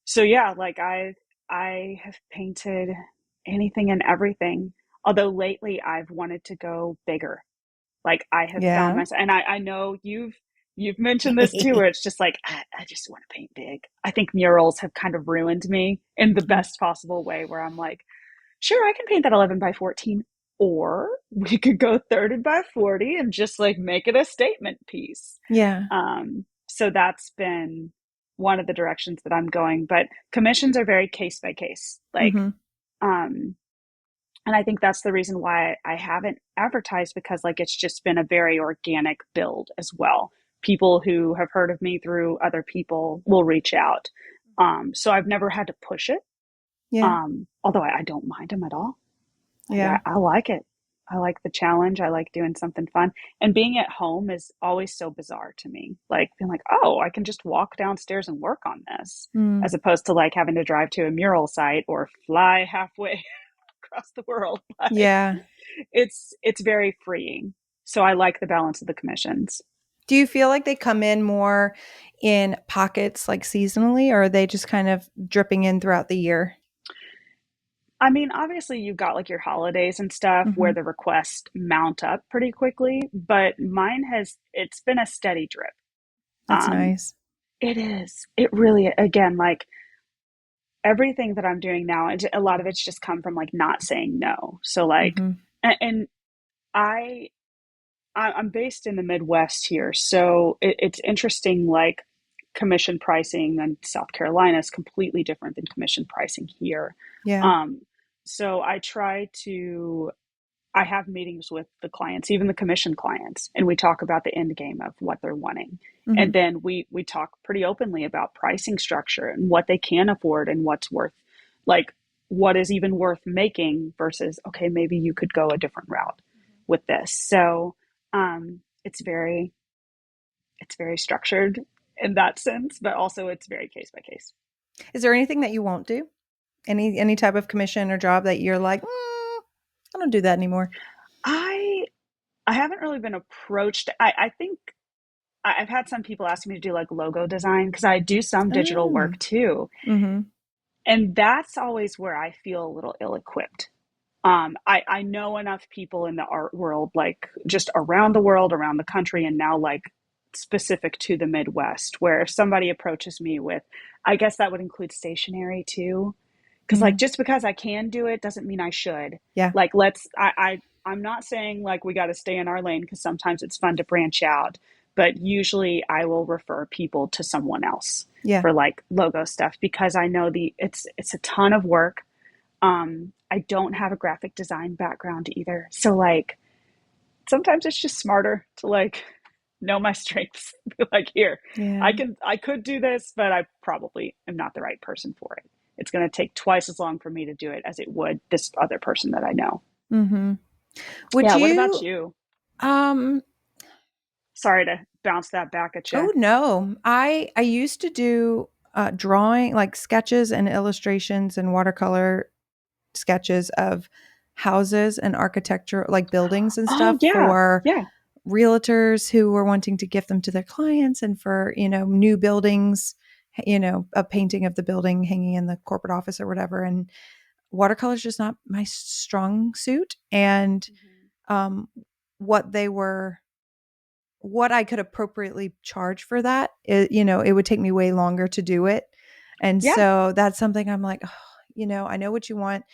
so yeah, like I have painted anything and everything. Although lately I've wanted to go bigger. Like I have found Yeah. myself, and I know you've mentioned this too, where it's just like I just want to paint big. I think murals have kind of ruined me in the best possible way, where I'm like, sure, I can paint that 11 by 14, or we could go 30 by 40 and just like make it a statement piece. Yeah. So that's been one of the directions that I'm going, but commissions are very case by case. Like, Mm-hmm. um, and I think that's the reason why I haven't advertised, because like it's just been a very organic build as well. People who have heard of me through other people will reach out. So I've never had to push it. Yeah. Although I don't mind them at all. Like Yeah. I like it. I like the challenge. I like doing something fun. And being at home is always so bizarre to me. Like being like, oh, I can just walk downstairs and work on this, Mm. as opposed to like having to drive to a mural site or fly halfway across the world. Like Yeah. it's very freeing. So I like the balance of the commissions. Do you feel like they come in more in pockets, like seasonally, or are they just kind of dripping in throughout the year? I mean, obviously you've got like your holidays and stuff Mm-hmm. where the requests mount up pretty quickly, but mine has it's been a steady drip. That's Um, nice. it is. It really, again, like everything that I'm doing now, and a lot of it's just come from like not saying no. So like, Mm-hmm. and I I'm based in the Midwest here, so it's interesting. Like commission pricing in South Carolina is completely different than commission pricing here. Yeah. Um, so I have meetings with the clients, even the commission clients, and we talk about the end game of what they're wanting. Mm-hmm. And then we talk pretty openly about pricing structure and what they can afford and what's worth, like what is even worth making versus, okay, maybe you could go a different route with this. So it's very structured in that sense, but also it's very case by case. Is there anything that you won't do? Any type of commission or job that you're like, I don't do that anymore. I I haven't really been approached. I think I've had some people ask me to do like logo design because I do some digital Oh. work too. Mm-hmm. And that's always where I feel a little ill equipped. I know enough people in the art world, like just around the world, around the country, and now like specific to the Midwest, where if somebody approaches me with, I guess that would include stationery too. Because Mm-hmm. like just because I can do it doesn't mean I should. Yeah. Like I'm not saying like we got to stay in our lane because sometimes it's fun to branch out, but usually I will refer people to someone else Yeah. for like logo stuff because I know it's a ton of work. I don't have a graphic design background either. So like sometimes it's just smarter to like know my strengths. Be like, here, Yeah. I could do this, but I probably am not the right person for it. It's going to take twice as long for me to do it as it would this other person that I know. Mm-hmm. Would Yeah, what about you you? um Sorry to bounce that back at you. oh no. I used to do drawing, like sketches and illustrations and watercolor sketches of houses and architecture, like buildings and Oh stuff yeah, for yeah. realtors who were wanting to gift them to their clients, and for, new buildings, a painting of the building hanging in the corporate office or whatever. And watercolor is just not my strong suit. And Mhm. um, what they were, what I could appropriately charge for that, it would take me way longer to do it. And Yeah, so that's something I'm like, oh, I know what you want.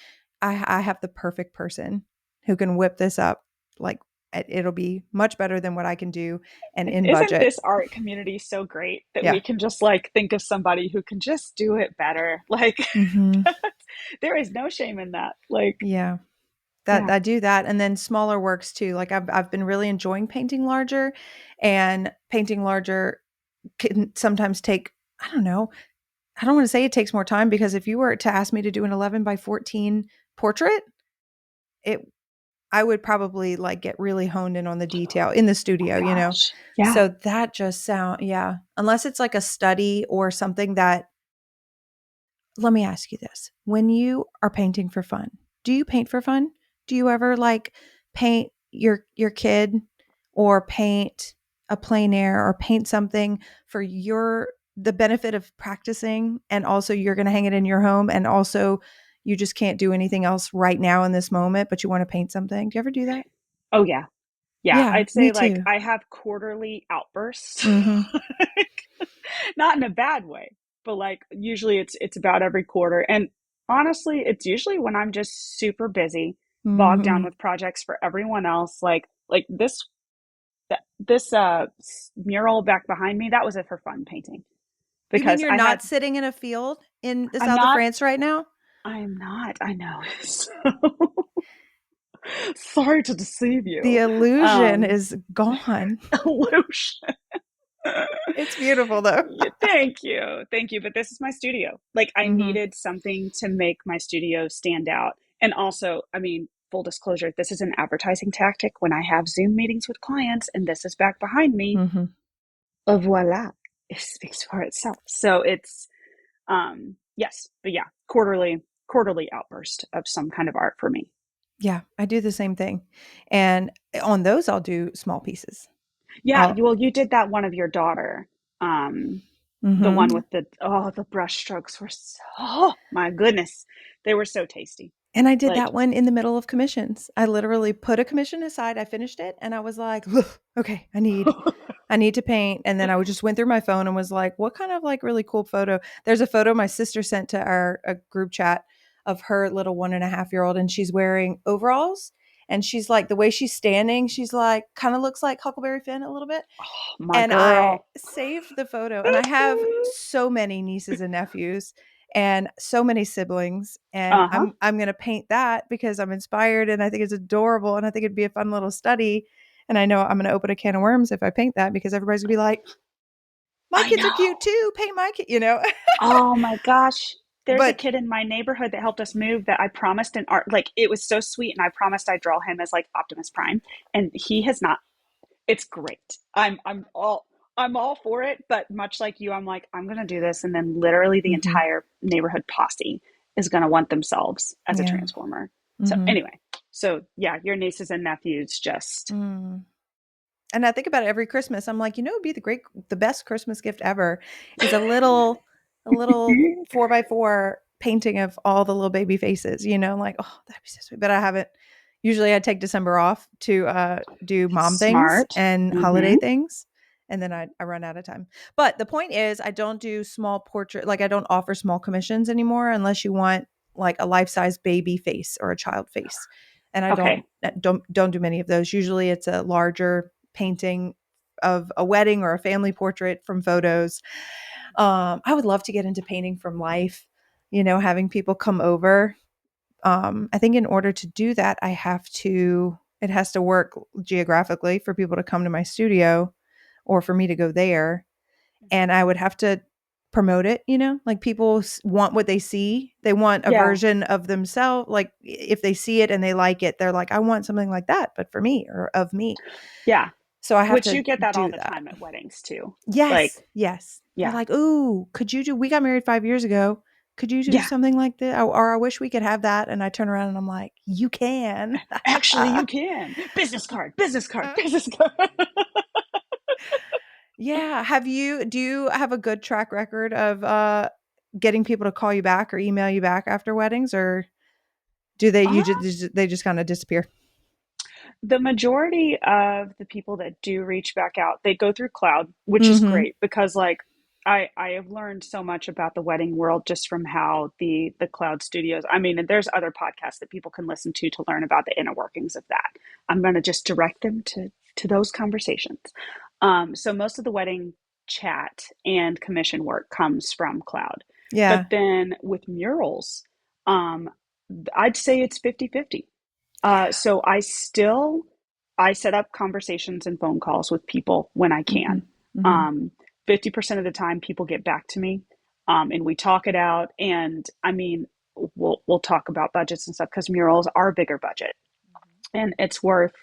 I have the perfect person who can whip this up. Like it'll be much better than what I can do and and in isn't budget. this art community so great that Yeah. we can just like think of somebody who can just do it better? Like Hmm. there is no shame in that. Like, Yeah. That yeah. I do that, and then smaller works too. Like I've been really enjoying painting larger, and painting larger can sometimes take, I don't know, I don't want to say it takes more time, because if you were to ask me to do an 11 by 14 portrait, it I would probably like get really honed in on the detail in the Oh studio. gosh. Yeah. So that just yeah, unless it's like a study or something that, let me ask you this. When you are painting for fun, do you paint for fun? Do you ever like paint your kid, or paint a plein air, or paint something for the benefit of practicing, and also you're going to hang it in your home, and also you just can't do anything else right now in this moment, but you want to paint something? Do you ever do that? Oh yeah. Yeah. Yeah, I'd me say like too. I have quarterly outbursts. Mhm. Not in a bad way, but like usually it's about every quarter. And honestly, it's usually when I'm just super busy, bogged down Mhm. with projects for everyone else. Like this mural back behind me, that was a for fun painting. You mean because you're I had, not sitting in a field in the I'm south of not, France right now? I'm not, I know. So, sorry to deceive The you. illusion Um, is gone. illusion. It's beautiful though. Yeah, thank you. Thank you. But this is my studio. Like, I Mm-hmm. needed something to make my studio stand out. And also, I mean, full disclosure, this is an advertising tactic when I have Zoom meetings with clients and this is back behind me. Mm-hmm. Voila, it speaks for itself. So it's, yes, but yeah, quarterly outburst of some kind of art for me. Yeah, I do the same thing. And on those, I'll do small pieces. Yeah, I'll, well, you did that one of your daughter. Um, the one mm-hmm. with the brush strokes were so, oh my goodness, they were so tasty. And I did Like, that one in the middle of commissions. I literally put a commission aside. I finished it and I was like, okay, I need to paint. And then I just went through my phone and was like, what kind of like really cool photo? There's a photo my sister sent to our a group chat of her little 1.5-year-old and she's wearing overalls. And she's like, the way she's standing, she's like, kind of looks like Huckleberry Finn a little bit. my And I girl. saved the photo. And I have so many nieces and nephews and so many siblings. And Uh-huh. I'm gonna paint that because I'm inspired and I think it's adorable and I think it'd be a fun little study. And I know I'm gonna open a can of worms if I paint that because everybody's gonna be like, my I kids are know. cute too. Paint my kid, you know. Oh my gosh. There's a But kid in my neighborhood that helped us move that I promised an art, like it was so sweet, and I promised I'd draw him as like Optimus Prime, and he has not. It's great. I'm all for it, but much like you, I'm like, I'm gonna do this, and then literally the mm-hmm. entire neighborhood posse is gonna want themselves as a Yeah. transformer. So Mm-hmm. anyway, so yeah, your nieces and nephews just Mm. And I think about it every Christmas. I'm like, it'd be the best Christmas gift ever is a little 4x4 painting of all the little baby faces, like, oh, that'd be so sweet. But usually I take December off to do mom things smart. and Mm-hmm. holiday things. And then I run out of time. But the point is I don't do small portrait, like I don't offer small commissions anymore unless you want like a life-size baby face or a child face. And I Okay. don't do many of those. Usually it's a larger painting of a wedding or a family portrait from photos. I would love to get into painting from life, having people come over. I think in order to do that, it has to work geographically for people to come to my studio or for me to go there. And I would have to promote it, like people want what they see. They want a Yeah. version of themselves. Like if they see it and they like it, they're like, I want something like that, but for me or of me. Yeah. So I have Which to you get that all do the that. time at weddings too. Like, Yes, yes. They're yeah. like, "Ooh, we got married 5 years ago. Could you do Yeah. something like this? Or I wish we could have that." And I turn around and I'm like, "You can." Actually, you can. Business card, business card, business card. Yeah. Do you have a good track record of getting people to call you back or email you back after weddings, or do they just kind of disappear? The majority of the people that do reach back out, they go through cloud, which is Mhm. great because like I have learned so much about the wedding world just from how the cloud studios. I mean, and there's other podcasts that people can listen to learn about the inner workings of that. I'm going to just direct them to those conversations. So most of the wedding chat and commission work comes from cloud. But Yeah. then with murals, um, I'd say it's 50-50. So I set up conversations and phone calls with people when I Mhm. can. Mhm. Um, 50% of the time people get back to me, and we talk it out. And I mean, we'll talk about budgets and stuff because murals are a bigger budget, and it's worth.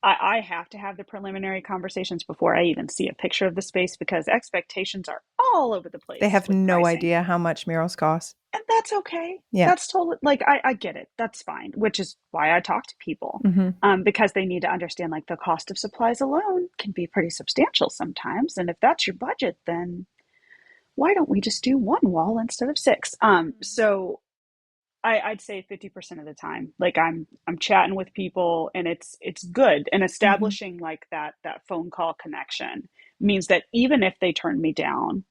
I have to have the preliminary conversations before I even see a picture of the space because expectations are all over the They place have with no pricing. idea how much murals cost. And that's okay. Yeah. That's totally like I get it. That's fine, which is why I talk to people, Mhm. because they need to understand like the cost of supplies alone can be pretty substantial sometimes. And if that's your budget, then why don't we just do one wall instead of six? So I'd say 50% of the time, like I'm chatting with people, and it's good. And Mhm. establishing like that phone call connection means that even if they turn me down,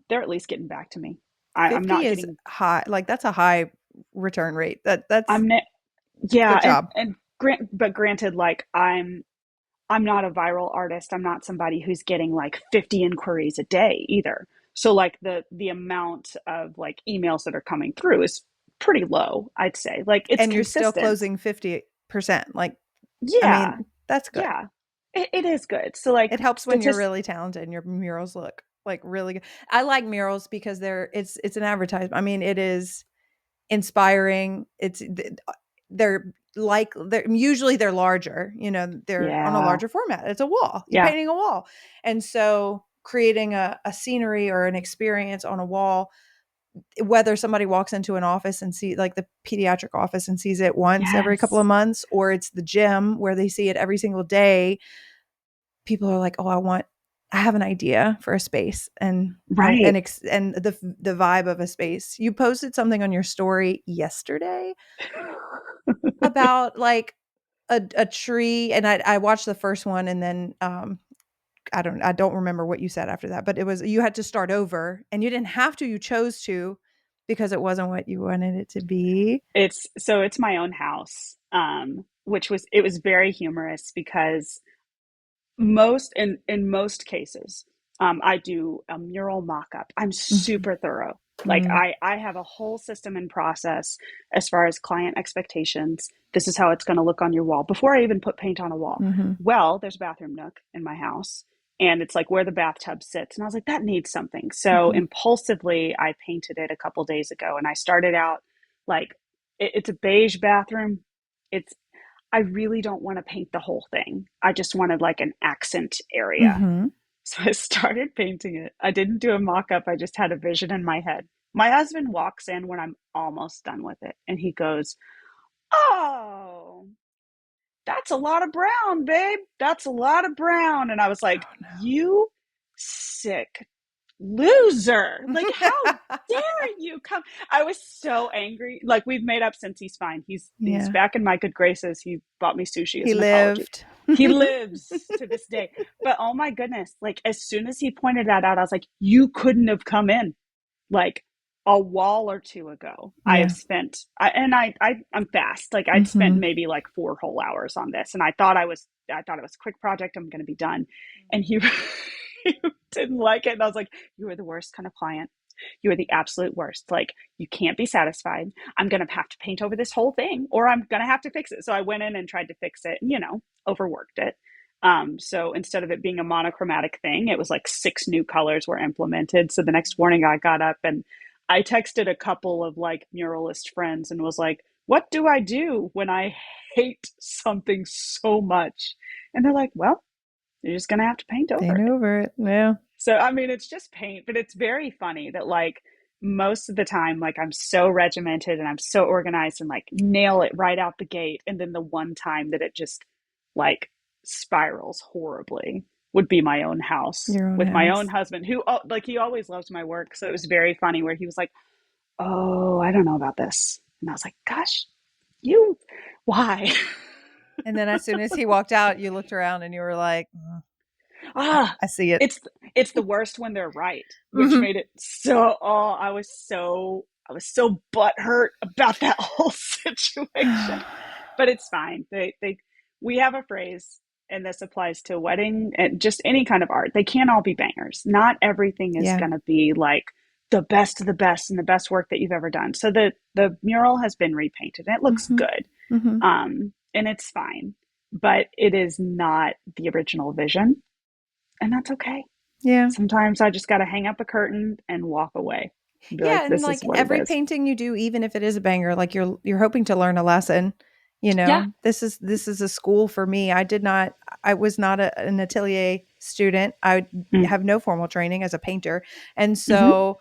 they're at least getting back to me. I'm 50 not is getting. high. Like that's a high return rate. That's I'm Yeah, good job. and granted, like I'm not a viral artist. I'm not somebody who's getting like 50 inquiries a day either. So like the amount of like emails that are coming through is pretty low, I'd say. Like it's And you're still consistent. closing 50%. Like, I Yeah. mean, that's good. Yeah. It is good. So like It helps when you're statistics. really talented and your murals look like really good. I like murals because it's an advertisement. I mean, it is inspiring. They're usually they're larger, they're on a Yeah. larger format. It's a wall. You're Yeah. painting a wall. And so creating a scenery or an experience on a wall, whether somebody walks into an office and see like the pediatric office and sees it once every couple of Yes. months, or it's the gym where they see it every single day, people are like, "Oh, I have an idea for a space and Right. and the vibe of a space." You posted something on your story yesterday about like a tree, and I watched the first one, and then I don't remember what you said after that, but it was you had to start over, and you didn't have to, you chose to because it wasn't what you wanted it to be. It's my own house, which was it was very humorous because in most cases, I do a mural mock-up. I'm Mhm. super thorough. Like Mm. I have a whole system and process as far as client expectations. This is how it's going to look on your wall before I even put paint on a wall. Mhm. Well, there's a bathroom nook in my house, and it's like where the bathtub sits. And I was like, that needs something. So Mhm. impulsively, I painted it a couple days ago, and I started out like it's a beige bathroom. It's I really don't want to paint the whole thing. I just wanted like an accent area. Mhm. So I started painting it. I didn't do a mock up, I just had a vision in my head. My husband walks in when I'm almost done with it and he goes, "Oh, that's a lot of brown, babe. That's a lot of brown." And I was like, Oh "You sick loser. Like, how no. dare you come?" I was so angry. Like, we've made up since he's fine. He's Yeah. back in my good graces. He bought me sushi as He an apology. lived. He lives to this day. But oh my goodness, like as soon as he pointed that out, I was like, you couldn't have come in like a wall or two ago. I have Yeah. spent I'm fast. Like I'd spent Mhm. maybe like 4 whole hours on this, and I thought it was a quick project. I'm going to be done, and he he didn't like it, and I was like, "You are the worst kind of client. You are the absolute worst. Like you can't be satisfied. I'm going to have to paint over this whole thing, or I'm going to have to fix it." So I went in and tried to fix it, and overworked it. So instead of it being a monochromatic thing, it was like 6 new colors were implemented. So the next morning I got up and I texted a couple of like muralist friends and was like, "What do I do when I hate something so much?" And they're like, "Well, you're just going to have to paint over Paint it." over it. Yeah. So, I mean, it's just paint, but it's very funny that like most of the time, like I'm so regimented and I'm so organized and like nail it right out the gate. And then the one time that it just like spirals horribly would be my own house Your own with my own house. husband, who like he always loves my work. So it was very funny where he was like, "Oh, I don't know about this." And I was like, "Gosh, you, why?" And then as soon as he walked out, you looked around and you were like, "Mm, Ah, I see it." it's it's the worst when they're right, which Mhm. made it so. Oh, I was so butthurt about that whole situation. But it's fine. They we have a phrase, and this applies to wedding and just any kind of art. They can't all be bangers. Not everything is Yeah. going to be like the best of the best and the best work that you've ever done. So the mural has been repainted and it looks Mhm. good, Mhm. and it's fine, but it is not the original vision, and that's okay. Yeah. Sometimes I just got to hang up a curtain and walk away and be like, Yeah, and this is like what it every is. painting you do, even if it is a banger, like you're hoping to learn a lesson. Yeah. This is a school for me. I was not an atelier student. I Mm. have no formal training as a painter. And Hmm. so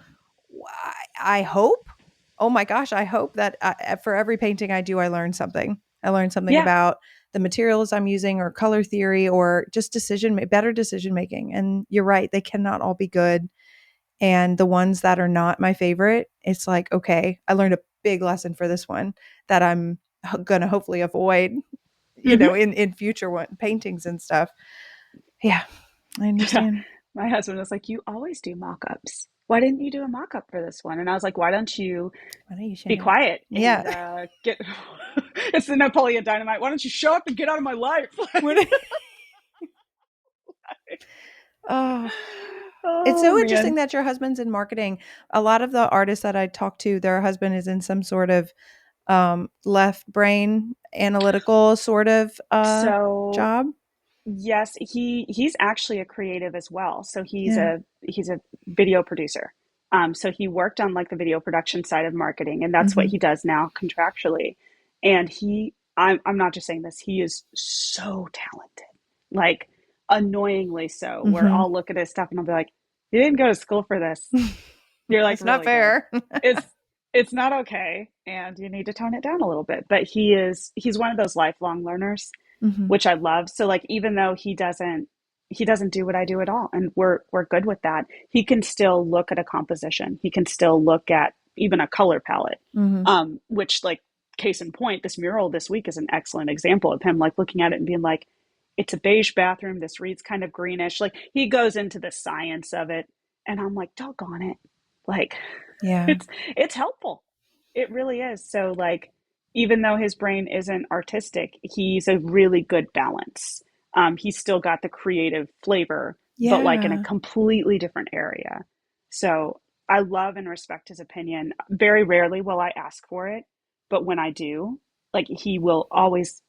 I hope, oh my gosh, I hope that for every painting I do, I learn something. I learn something Yeah. about the materials I'm using or color theory or just better decision making. And you're right, they cannot all be good. And the ones that are not my favorite, it's like, okay, I learned a big lesson for this one that I'm going to hopefully avoid, Hmm. in future paintings and stuff. Yeah, I Yeah. understand. My husband was like, "You always do mock ups. Why didn't you do a mock up for this one?" And I was like, "Why don't you Why don't you be share it? quiet and Yeah. get it's the Napoleon Dynamite. Why don't you show up and get out of my life?" What? Oh. It's Oh so interesting man. that your husband's in marketing. A lot of the artists that I talk to, their husband is in some sort of left brain analytical sort of So job. yes, he's actually a creative as well. So Yeah. he's a video producer. So he worked on like the video production side of marketing, and that's what Hmm. he does now contractually. And I'm not just saying this, he is so talented, like annoyingly so. Where Hmm. I'll look at his stuff and I'll be like, "You didn't go to school for this." You're like, That's not "Really, dude? fair. It's it's not okay, and you need to tone it down a little bit." But he's one of those lifelong learners, Hmm. which I love. So like even though he doesn't do what I do at all, and we're good with that. He can still look at a composition. He can still look at even a color palette. Hmm. Which like case in point, this mural this week is an excellent example of him like looking at it and being like, it's a beige bathroom. This reads kind of greenish. Like he goes into the science of it, and I'm like, doggone it, like Yeah. it's helpful. It really is. So like even though his brain isn't artistic, he's a really good balance. He's still got the creative flavor, but like in a Yeah. completely different area. So I love and respect his opinion. Very rarely will I ask for it, but when I do, like he'll always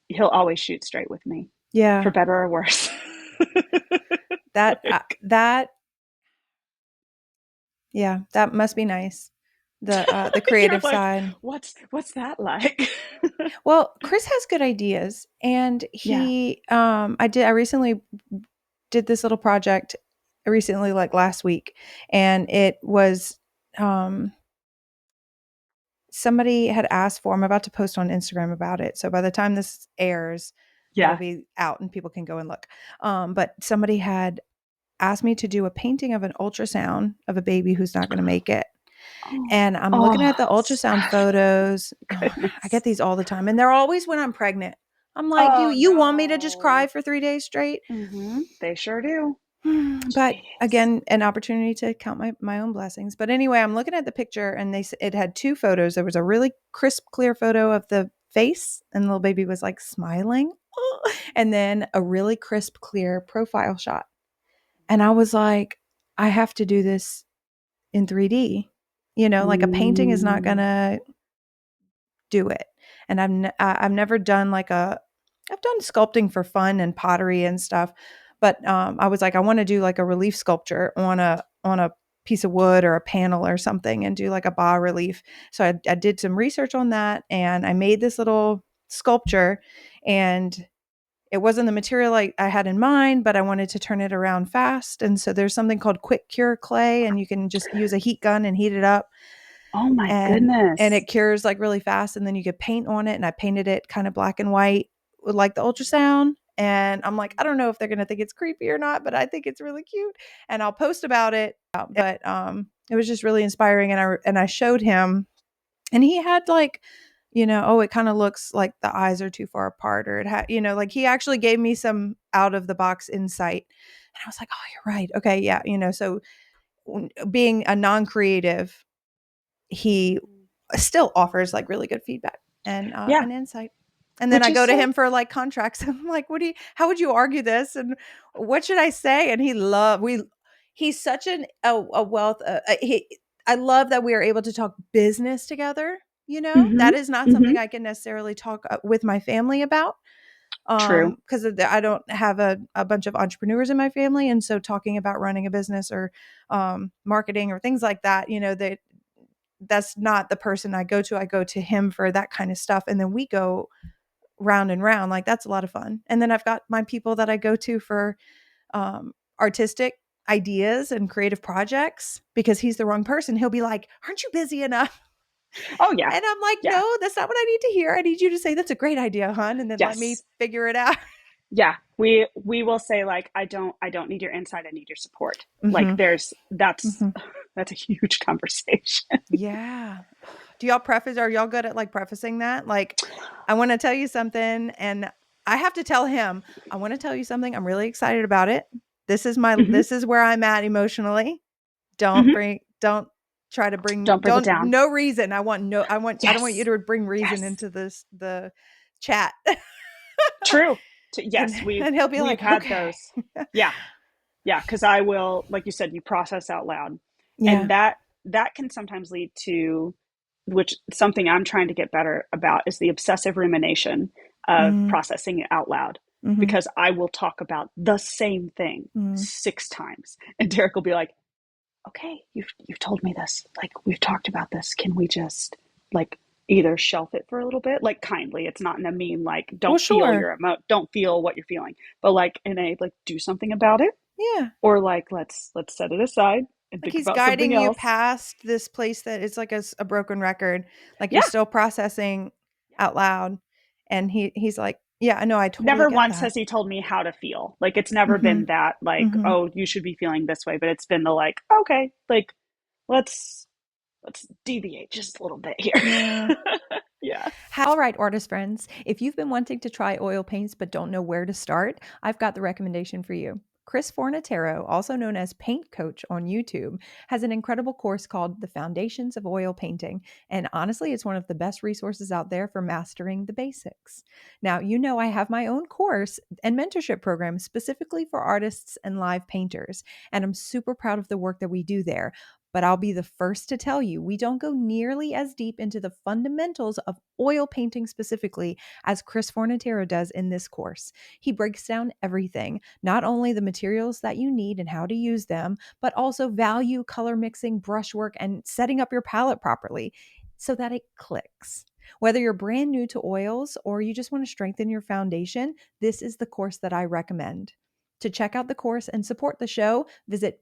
shoot straight with me, for Yeah. better or worse. That Like, that yeah, that must be nice. The you're creative like, side. what's that like? Well, Chris has good ideas, and Yeah, I recently did this little project recently, like last week, and it was um somebody had asked for. I'm about to post on Instagram about it, so by the time this airs, it'll yeah. be out and people can go and look. But somebody had asked me to do a painting of an ultrasound of a baby who's not going to make it. Oh, And I'm looking at oh, the ultrasound photos. I goodness. get these all the time, and they're always when I'm pregnant. I'm like, Oh you want me to just cry no. for 3 days straight? They sure do. But Jeez. again, an opportunity to count my own blessings. But anyway, I'm looking at the picture, and it had two photos. There was a really crisp, clear photo of the face, and the little baby was like smiling, and then a really crisp, clear profile shot. And I was like, I have to do this in 3D. Like a painting is not Mm. gonna do it. And I've never done I've done sculpting for fun and pottery and stuff, but I was like, I want to do like a relief sculpture on a piece of wood or a panel or something and do like a bas relief. So I did some research on that, and I made this little sculpture, and it wasn't the material I had in mind, but I wanted to turn it around fast. And so there's something called quick cure clay, and you can just use a heat gun and heat it up, Oh my and goodness. it cures like really fast, and then you could paint on it, and I painted it kind of black and white with like the ultrasound, and I'm like, I don't know if they're going to think it's creepy or not, but I think it's really cute, and I'll post about it. But it was just really inspiring, and I showed him, and he had like, oh, it kind of looks like the eyes are too far apart, or it had, like he actually gave me some out of the box insight, and I was like, oh, you're right, okay, yeah, so being a non-creative, he still offers like really good feedback Yeah. and insight. And then Which I is go to so him for like contracts. I'm like, how would you argue this? And what should I say? And he's such a wealth. I love that we are able to talk business together. mm-hmm. That is not Mm-hmm. something I can necessarily talk with my family about. True. Because I don't have a bunch of entrepreneurs in my family. And so talking about running a business or marketing or things like that, that's not the person I go to. I go to him for that kind of stuff. And then we go round and round. Like that's a lot of fun. And then I've got my people that I go to for artistic ideas and creative projects, because he's the wrong person. He'll be like, aren't you busy enough? Oh yeah. And I'm like, Yeah. no, that's not what I need to hear. I need you to say that's a great idea, hon. And then let me Yes. figure it out. Yeah. We will say like I don't need your insight, I need your support. Like Mm-hmm. there's Mm-hmm. that's a huge conversation. Yeah. Do y'all preface? Are y'all good at like prefacing that? Like, I want to tell you something, and I have to tell him, I want to tell you something. I'm really excited about it. Mm-hmm. This is where I'm at emotionally. Mm-hmm. Don't try to bring, Don't bring it down. no reason. I don't want you Yes. to bring reason Yes. into the chat. True. and, Yes, we've and he'll be we've like, had okay. those. Yeah. Yeah, because I will, like you said, you process out loud, and Yeah. that can sometimes lead to, which something I'm trying to get better about is the obsessive rumination of Mm, processing it out loud. mm-hmm, Because I will talk about the same thing mm. 6 times, and Derek will be like, "Okay, you've told me this. Like we've talked about this. Can we just like either shelf it for a little bit, like kindly? It's not in a mean like Well, sure. don't feel what you're feeling, but like in a like do something about it, Yeah. or like let's set it aside and Like think he's about guiding something you else." past this place that it's like a broken record. Like you're Yeah. still processing out loud. And he's like, yeah, no, I totally Never get once that. has he told me how to feel. Like it's never Mm-hmm. been that like, Mm-hmm. oh, you should be feeling this way, but it's been the like, okay, like let's let's deviate just a little bit here. Yeah. Yeah. All right, artist friends, if you've been wanting to try oil paints but don't know where to start, I've got the recommendation for you. Chris Fornatero, also known as Paint Coach on YouTube, has an incredible course called The Foundations of Oil Painting. And honestly, it's one of the best resources out there for mastering the basics. Now, you know, I have my own course and mentorship program specifically for artists and live painters. And I'm super proud of the work that we do there. But I'll be the first to tell you, we don't go nearly as deep into the fundamentals of oil painting specifically as Chris Fornatero does in this course. He breaks down everything, not only the materials that you need and how to use them, but also value, color mixing, brushwork, and setting up your palette properly so that it clicks. Whether you're brand new to oils or you just want to strengthen your foundation, this is the course that I recommend. To check out the course and support the show, visit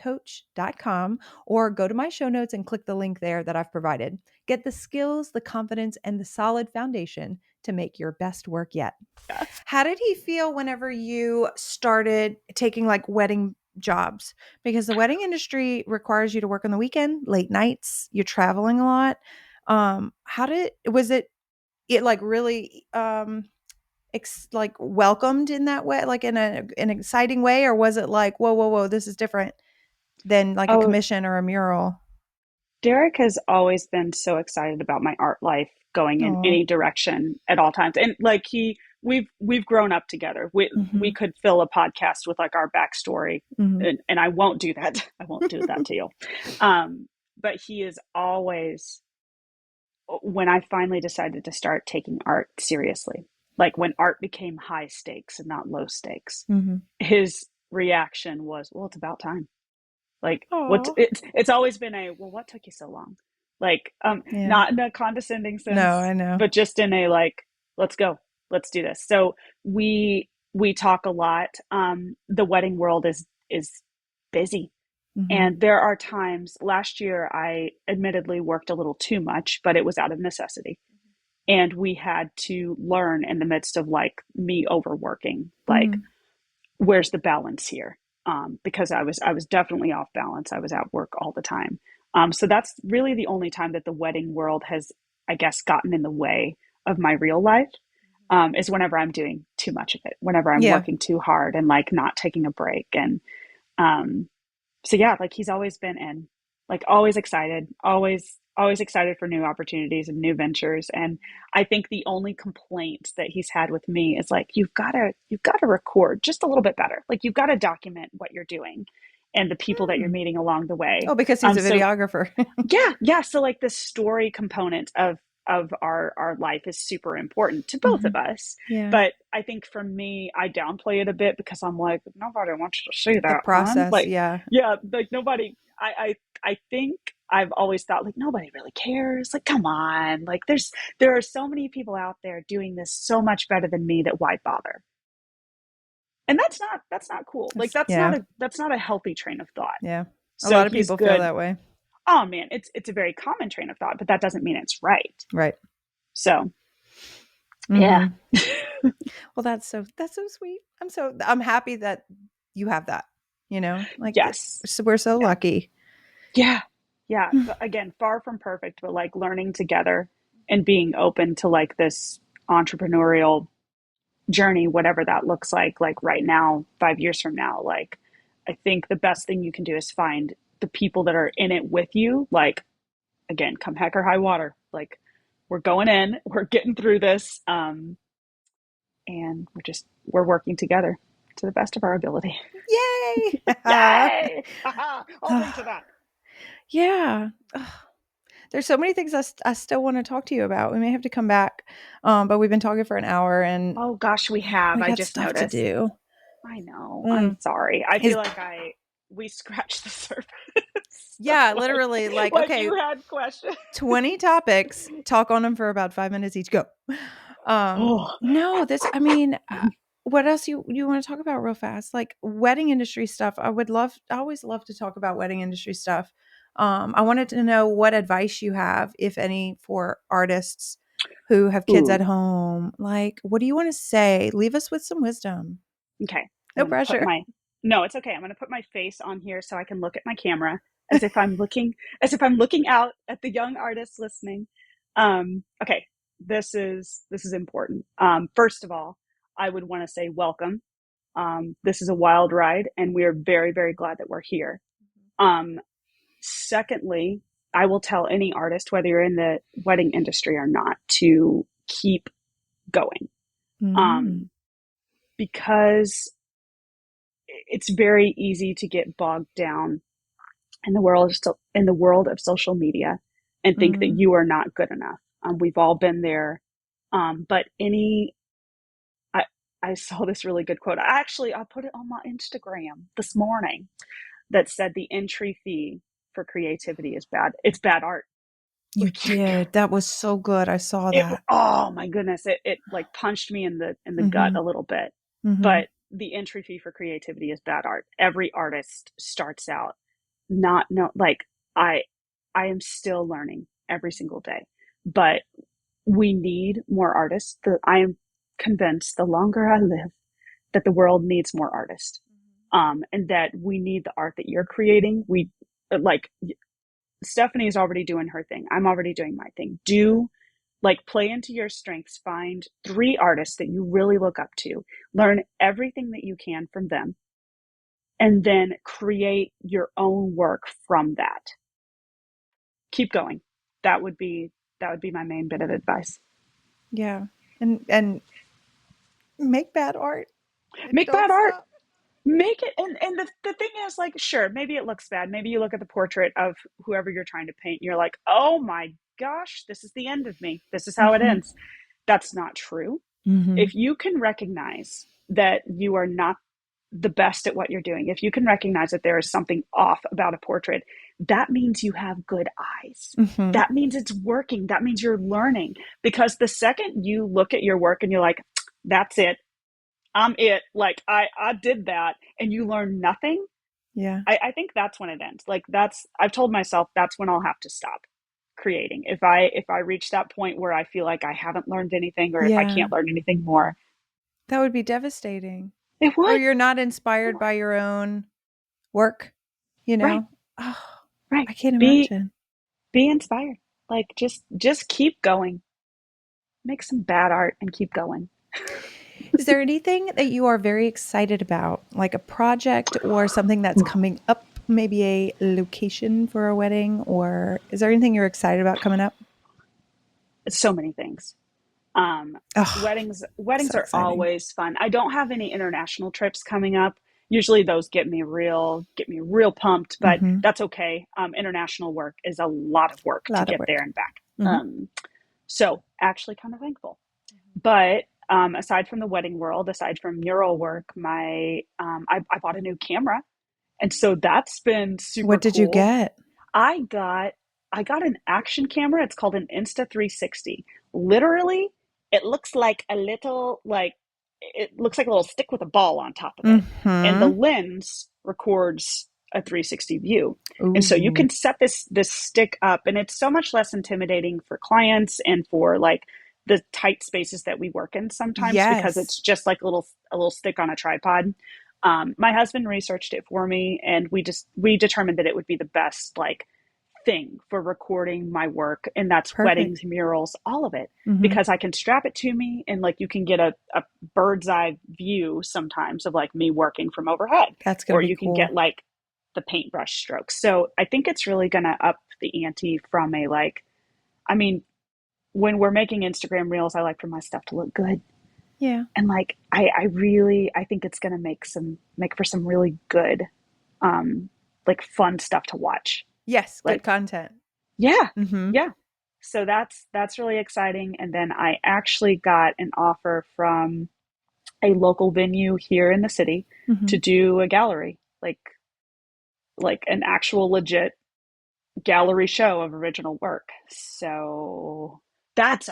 paintwithpaintcoach.com or go to my show notes and click the link there that I've provided. Get the skills, the confidence, and the solid foundation to make your best work yet. Yeah. How did he feel whenever you started taking like wedding jobs? Because the wedding industry requires you to work on the weekend, late nights, you're traveling a lot. Was it like really like welcomed in that way, like in an exciting way, or was it like whoa, whoa, whoa, this is different than like a Oh, commission or a mural? Derek has always been so excited about my art life going in Oh, any direction at all times. And like we've grown up together. We mm-hmm, could fill a podcast with like our backstory, mm-hmm, and I won't do that. I won't do that to you. But he is always, when I finally decided to start taking art seriously, like when art became high stakes and not low stakes, mm-hmm. his reaction was, "Well, it's about time." Like what Oh, it's always been a, well, what took you so long? Like yeah. not in a condescending No, sense, I know. but just in a like, let's go. Let's do this. So we talk a lot. The wedding world is busy. Mm-hmm, And there are times, last year I admittedly worked a little too much, but it was out of necessity. And we had to learn in the midst of like me overworking, like mm-hmm. where's the balance here? Because I was definitely off balance. I was at work all the time. So that's really the only time that the wedding world has, I guess, gotten in the way of my real life. Is whenever I'm doing too much of it, whenever I'm Yeah. working too hard and like not taking a break. And um, so yeah, like he's always been in, like always excited, always excited for new opportunities and new ventures. And I think the only complaint that he's had with me is like, you've got to record just a little bit better. Like you've got to document what you're doing and the people that you're Hmm. meeting along the way. Oh, because he's a So videographer. yeah, so like the story component of our life is super important to both Hmm. of us. Yeah. But I think for me, I downplay it a bit because I'm like, nobody wants to see The that, hon. process. Like, Yeah. yeah, like nobody. I think I've always thought like nobody really cares. Like, come on, like there are so many people out there doing this so much better than me that why bother? And that's not cool. Like Yeah. that's not a healthy train of thought. Yeah. A So lot of he's people feel good. that way. Oh man, it's a very common train of thought, but that doesn't mean it's right. Right. So yeah. Hmm. Well, that's so sweet. I'm happy that you have that, like Yes. so we're so Yeah. lucky. Yeah. Yeah. Again, far from perfect, but like learning together and being open to like this entrepreneurial journey, whatever that looks like right now, 5 years from now, like I think the best thing you can do is find the people that are in it with you. Like, again, come heck or high water. Like, we're going in, we're getting through this, and we're working together. to the best of our ability. Yay! Yay! I'll drink to that. Yeah. Ugh. There's so many things I still want to talk to you about. We may have to come back, but we've been talking for an hour and Oh gosh, we have. we I got just stuff to noticed. do. I know. I'm Mm. sorry. I Is feel like we scratched the surface. Yeah, like, literally, like, like okay, you had questions. 20 topics, talk on them for about 5 minutes each, go. Oh, No, I mean, what else you wanna talk about real fast? Like, wedding industry stuff, I always love to talk about wedding industry stuff. I wanted to know what advice you have, if any, for artists who have kids at ooh. home. Like, what do you wanna say? Leave us with some wisdom. Okay. I'm No gonna put pressure. my No, it's okay. I'm gonna put my face on here so I can look at my camera as if I'm looking out at the young artists listening. Okay. This is important. First of all, I would want to say welcome. This is a wild ride, and we are very, very glad that we're here. Um, Secondly, I will tell any artist, whether you're in the wedding industry or not, to keep going. Mm. Um, because it's very easy to get bogged down in the world of social media and think that Mm. you are not good enough. We've all been there. But I, I saw this really good quote. I put it on my Instagram this morning that said the entry fee for creativity is bad. It's bad art. You Like did. That was so good. I saw it, that. oh my goodness, it like punched me in the gut Mhm. a little bit. Mhm. But the entry fee for creativity is bad art. Every artist starts out not know like I I am still learning every single day. But we need more artists. I am convinced the longer I live that the world needs more artists. And that we need the art that you're creating. We like Stephanie's already doing her thing. I'm already doing my thing. Do like play into your strengths. Find 3 artists that you really look up to. Learn everything that you can from them and then create your own work from that. Keep going. That would be that would be my main bit of advice. Yeah. And make bad art and Make don't bad art. stop. Make it and the thing is like sure, maybe it looks bad. Maybe you look at the portrait of whoever you're trying to paint and you're like, "Oh my gosh, this is the end of me. This is how it Mhm. ends." That's not true. Mhm. If you can recognize that you are not the best at what you're doing, if you can recognize that there is something off about a portrait, that means you have good eyes. Mhm. That means it's working. That means you're learning. Because the second you look at your work and you're like, that's it, I'm it, like I did that, and you learn nothing, Yeah. I think that's when it ends. Like I've told myself that's when I'll have to stop creating. If I reach that point where I feel like I haven't learned anything or if I Yeah. can't learn anything more, That would be devastating. it Or would. you're not inspired by your own work, you Right, know? Oh, right. I can't Be imagine. be inspired. Like just keep going. Make some bad art and keep going. Is there anything that you are very excited about, like a project or something that's coming up, maybe a location for a wedding, or is there anything you're excited about coming up? So many things. Um, Oh, weddings so are exciting. always fun. I don't have any international trips coming up. Usually those get me real pumped, but Mhm. that's okay. International work is a lot of work A to lot of get there work. and back. Mhm. Um, so actually kind of thankful. But aside from the wedding world, aside from mural work, I bought a new camera, and so that's been super What did you cool. get? I got I got an action camera. It's called an Insta 360. Literally, it looks like a little like it looks like a little stick with a ball on top of it. And the Mhm. lens records a 360 view. And so you Ooh. can set this stick up and it's so much less intimidating for clients and for like the tight spaces that we work in sometimes because it's Yes. just like a little stick on a tripod. My husband researched it for me and we determined that it would be the best like thing for recording my work, and that's weddings, Perfect. murals, all of it, Mhm. because I can strap it to me and like you can get a bird's eye view sometimes of like me working from overhead, That's gonna or be you can get cool. like the paintbrush strokes. So I think it's really going to up the ante from a like, I mean, when we're making Instagram reels, I like for my stuff to look good. Yeah. And like, I think it's going to make for some really good, um, like fun stuff to watch. Yes, good Like, content. yeah, Mm-hmm. yeah. So that's really exciting. And then I actually got an offer from a local venue here in the city Mm-hmm. to do a gallery, like an actual legit gallery show of original work. So that's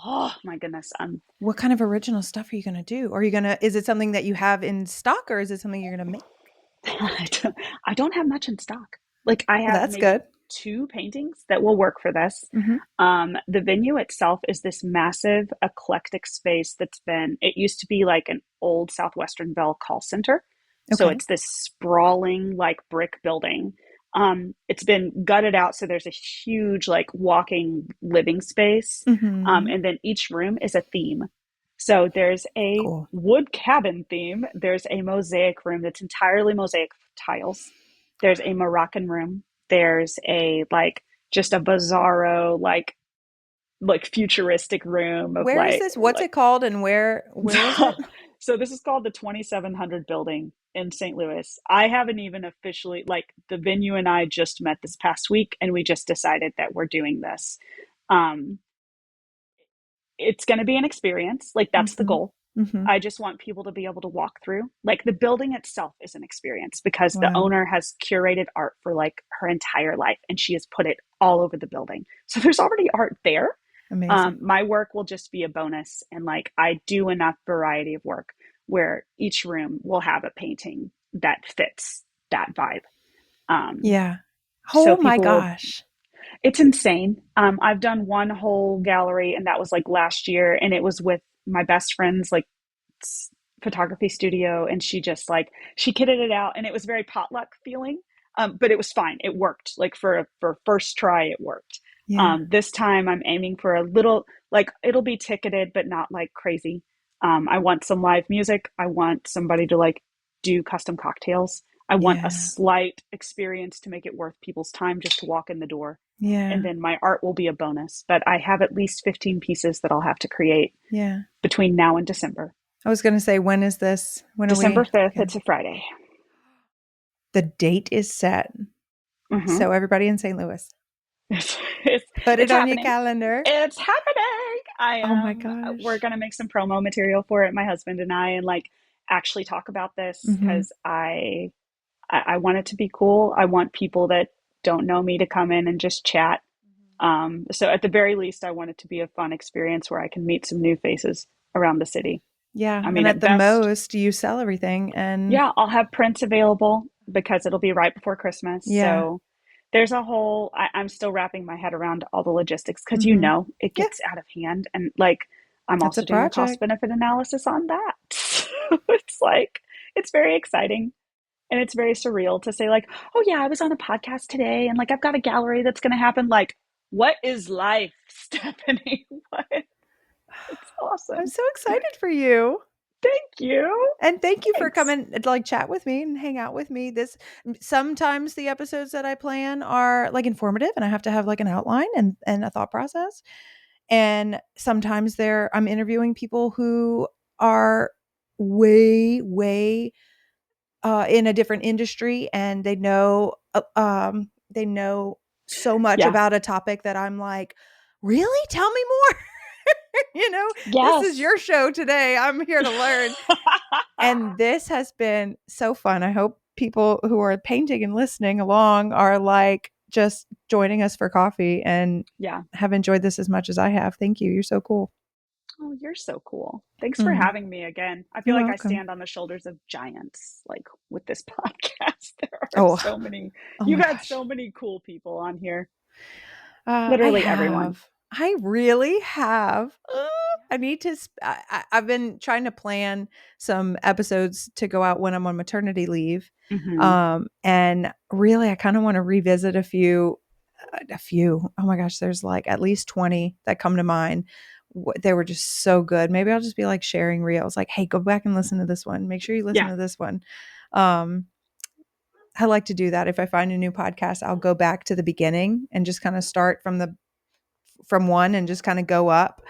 oh my goodness. What kind of original stuff are you going to do? Are you going to, is it something that you have in stock or is it something you're going to make? I don't have much in stock. Like I Well, have that's maybe good. 2 paintings that will work for this. Mm-hmm. The venue itself is this massive eclectic space it used to be like an old Southwestern Bell call center. So Okay. it's this sprawling like brick building. It's been gutted out, so there's a huge like walking living space. Mm-hmm. And then each room is a theme. So there's a Cool. wood cabin theme. There's a mosaic room that's entirely mosaic tiles. There's a Moroccan room. There's a like just a bizarro like futuristic room of Where is this? What's like it called and where is it? so this is called the 2700 building in St. Louis. I haven't even officially like the venue and I just met this past week and we just decided that we're doing this. Um it's going to be an experience. Like that's the Mm-hmm. goal. Mm-hmm. I just want people to be able to walk through. Like the building itself is an experience because the Wow. owner has curated art for like her entire life and she has put it all over the building. So there's already art there. Amazing. My work will just be a bonus. And like I do enough variety of work where each room will have a painting that fits that vibe. Um, Yeah. so Oh my people will, gosh. it's insane. I've done one whole gallery and that was like last year and it was with my best friend's like photography studio and she just like she kitted it out and it was very potluck feeling, but it was fine, it worked like for first try it worked. Yeah. This time I'm aiming for a little like it'll be ticketed but not like crazy. I want some live music, I want somebody to like do custom cocktails, I want a Yeah. slight experience to make it worth people's time just to walk in the door, and Yeah. then my art will be a bonus, but I have at least 15 pieces that I'll have to create Yeah. between now and December. I was going to say, when is this? When are December we 5th, talking? it's a Friday. The date is set. Mm-hmm. So everybody in St. Louis, It's, it's, put it it's on your happening. calendar. It's happening. Oh my We're gosh. going to make some promo material for it, my husband and I, and like actually talk about this Mm-hmm. because I want it to be cool. I want people that don't know me to come in and just chat. So at the very least, I want it to be a fun experience where I can meet some new faces around the city. Yeah. I And mean, at at the best, most, you sell everything. And yeah, I'll have prints available because it'll be right before Christmas. yeah. So there's a whole, I'm still wrapping my head around all the logistics because Mm-hmm. it Yeah. gets out of hand. And like, I'm That's a also doing a cost project. benefit analysis on that. So it's like, it's very exciting. And it's very surreal to say, like, oh, yeah, I was on a podcast today and like I've got a gallery that's going to happen. Like, what is life, Stephanie? What? It's I'm awesome. so excited for you. Thank you. And thank you for Thanks. coming like chat with me and hang out with me. This sometimes the episodes that I plan are like informative and I have to have like an outline and a thought process. And sometimes I'm interviewing people who are way in a different industry and they know so much Yeah. about a topic that I'm like, really? Tell me more. This is Yes. your show today. I'm here to learn. And this has been so fun. I hope people who are painting and listening along are like just joining us for coffee and Yeah. have enjoyed this as much as I have. Thank you. You're so cool. Oh, you're so cool. Thanks for Mm, having me again. I feel you're like I welcome. stand on the shoulders of giants, like with this podcast. There are Oh, so many, oh you've my had gosh. so many cool people on here. I Literally everyone. have. I really have. I need to. I've been trying to plan some episodes to go out when I'm on maternity leave, Hmm. and really, I kind of want to revisit a few. A few. Oh my gosh, there's like at least 20 that come to mind. They were just so good. Maybe I'll just be like sharing reels, like, hey, go back and listen to this one. Make sure you listen Yeah. to this one. Um, I like to do that. If I find a new podcast, I'll go back to the beginning and just kind of start from one and just kind of go up.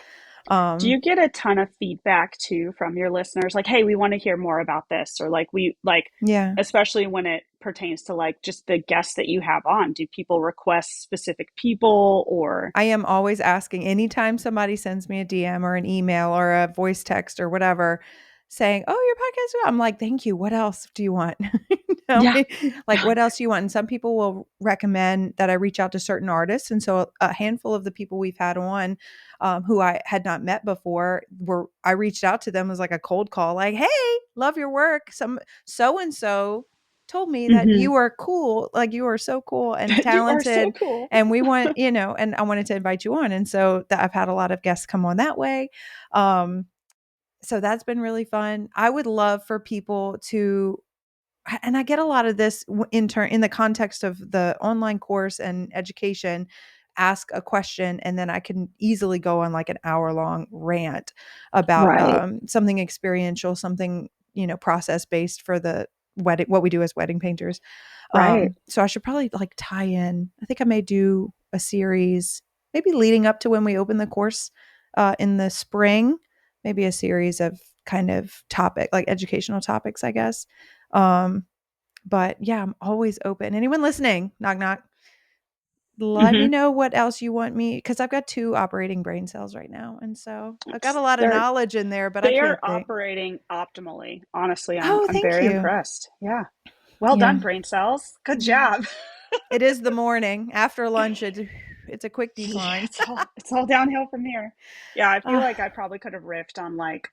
Do Um, you get a ton of feedback too from your listeners? Like, hey, we want to hear more about this, or like we like, yeah. especially when it pertains to like just the guests that you have on. Do people request specific people or I am always asking anytime somebody sends me a DM or an email or a voice text or whatever saying, "Oh, your podcast." I'm like, "Thank you. What else do you want?" Tell yeah. me, like, what else do you want? And some people will recommend that I reach out to certain artists. And so a handful of the people we've had on who I had not met before I reached out to them as like a cold call, like, "Hey, love your work. Some so and so told me that Hmm. you are cool, like you are so cool and You are so talented cool. and we want, and I wanted to invite you on." And so that I've had a lot of guests come on that way. Um, so that's been really fun. I would love for people to, and I get a lot of this in the context of the online course and education, ask a question and then I can easily go on like an hour long rant about Right. something experiential, something, process based for the wedding, what we do as wedding painters. Right. So I should probably like tie in. I think I may do a series, maybe leading up to when we open the course in the spring, maybe a series of kind of topic, like educational topics, I guess. Um, but yeah, I'm always open. Anyone listening, knock, knock, let me Hmm. know what else you want me, because I've got two operating brain cells right now. And so I've got a lot of They're knowledge in there, but I they are can't think. operating optimally. Honestly, Oh, I'm thank very you. impressed. Yeah. Well Yeah. done, brain cells. Good Yeah. job. It is the morning after lunch. It's a quick Yeah, decline. it's all downhill from here. Yeah, I feel uh, like I probably could have riffed on like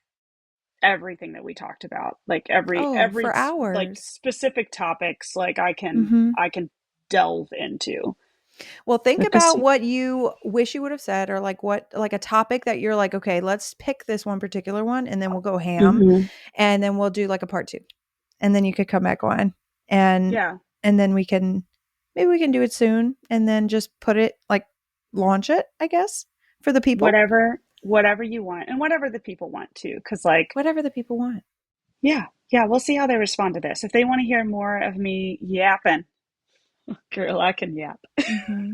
everything that we talked about. Like oh, every for like hours. specific topics like Hmm. I can delve into. Well, think Because about what you wish you would have said, or like what, like a topic that you're like, okay, let's pick this one particular one and then we'll go ham hmm and then we'll do like a part two. And then you could come back on and yeah, then maybe we can do it soon and then just put it like launch it, I guess, for the people, whatever you want and whatever the people want to. Cause like, whatever the people want. yeah, we'll see how they respond to this. If they want to hear more of me yapping, girl, I can yap. Hmm.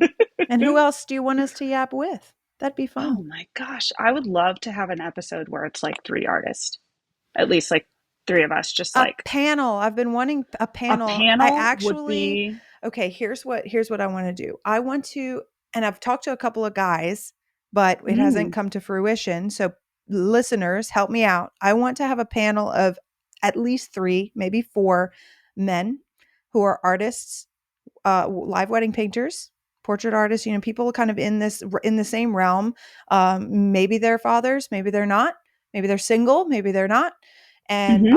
And who else do you want us to yap with? That'd be fun. Oh my gosh, I would love to have an episode where it's like three artists, at least like three of us, just A like panel. I've been wanting a a panel. I panel would actually, be. okay, here's what I want to do. I want to, and I've talked to a couple of guys, but it hasn't Mm, come to fruition. So listeners, help me out. I want to have a panel of at least 3, maybe 4 men who are artists, live wedding painters, portrait artists, people kind of in the same realm. Maybe they're fathers, maybe they're not, maybe they're single, maybe they're not, and hmm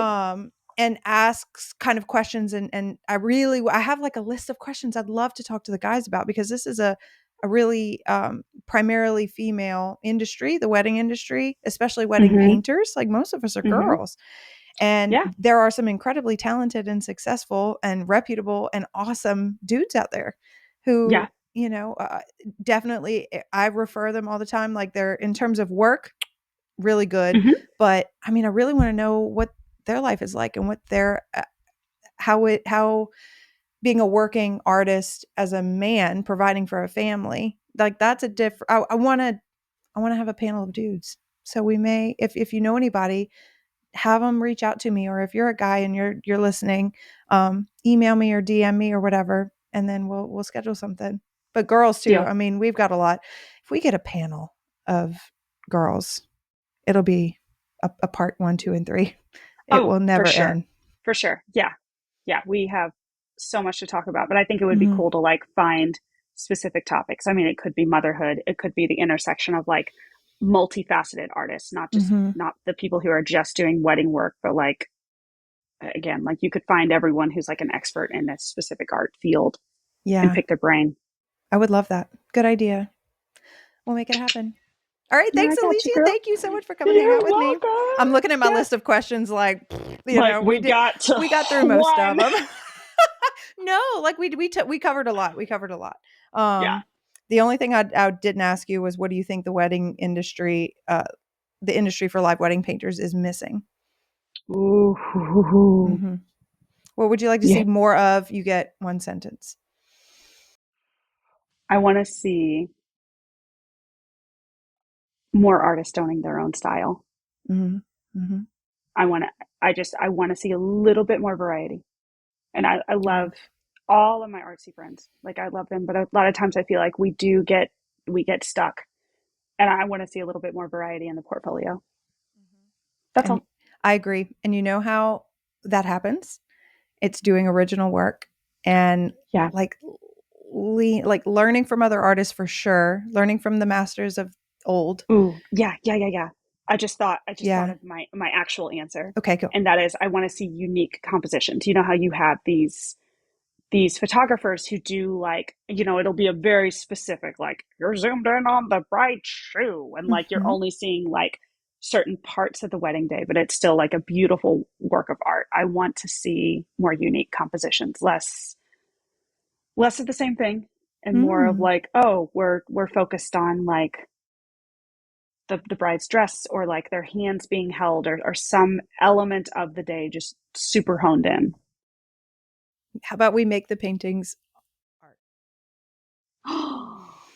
asks kind of questions. And I have like a list of questions I'd love to talk to the guys about, because this is a really primarily female industry, the wedding industry, especially wedding hmm painters. Like most of us are hmm girls. And Yeah, there are some incredibly talented and successful and reputable and awesome dudes out there who, yeah, definitely I refer them all the time. Like they're, in terms of work, really good. hmm But I mean, I really want to know what their life is like and what their, how being a working artist as a man providing for a family, like that's a different, I want to have a panel of dudes. So we may, if you know anybody, have them reach out to me, or if you're a guy and you're listening, email me or DM me or whatever, and then we'll schedule something. But girls too. deal. I mean, we've got a lot. If we get a panel of girls, it'll be a part 1, 2, and 3. It Oh, will never end. for sure. Yeah, yeah. We have so much to talk about, but I think it would be Hmm. cool to like find specific topics. I mean, it could be motherhood. It could be the intersection of like multifaceted artists, Hmm. not the people who are just doing wedding work, but like again, like you could find everyone who's like an expert in a specific art field and Yeah, pick their brain. I would love that. Good idea. We'll make it happen. All right. Yeah, I Thanks, got you, Elysia. girl. Thank you so much for coming to hang You're out with me. I'm welcome. looking at my Yes. list of questions like, Like we we did, got to we got through most of one. them. No, like we covered a lot. We covered a lot. Yeah. The only thing I didn't ask you was, what do you think the industry for live wedding painters is missing? Ooh. Hmm. What would you like to see Yeah. more of? You get one sentence. I want to see more artists owning their own style. Mm-hmm. Mm-hmm. I want to see a little bit more variety. And I Yeah. love all of my artsy friends. Like I love them, but a lot of times I feel like we get stuck, and I want to see a little bit more variety in the portfolio. That's And all. I agree. And you know how that happens? It's doing original work and Yeah. like like learning from other artists for sure, learning from the masters of old. Ooh, yeah, yeah, yeah, yeah. I just thought Yeah. of my actual answer, Okay, go. and that is I want to see unique compositions. You know how you have these photographers who do like, you know, it'll be a very specific, like you're zoomed in on the bride's shoe, and like you're Mm-hmm. only seeing like certain parts of the wedding day, but it's still like a beautiful work of art. I want to see more unique compositions, less of the same thing, and more of Mm. like, oh, we're focused on like the bride's dress, or like their hands being held, or some element of the day just super honed in. How about we make the paintings art?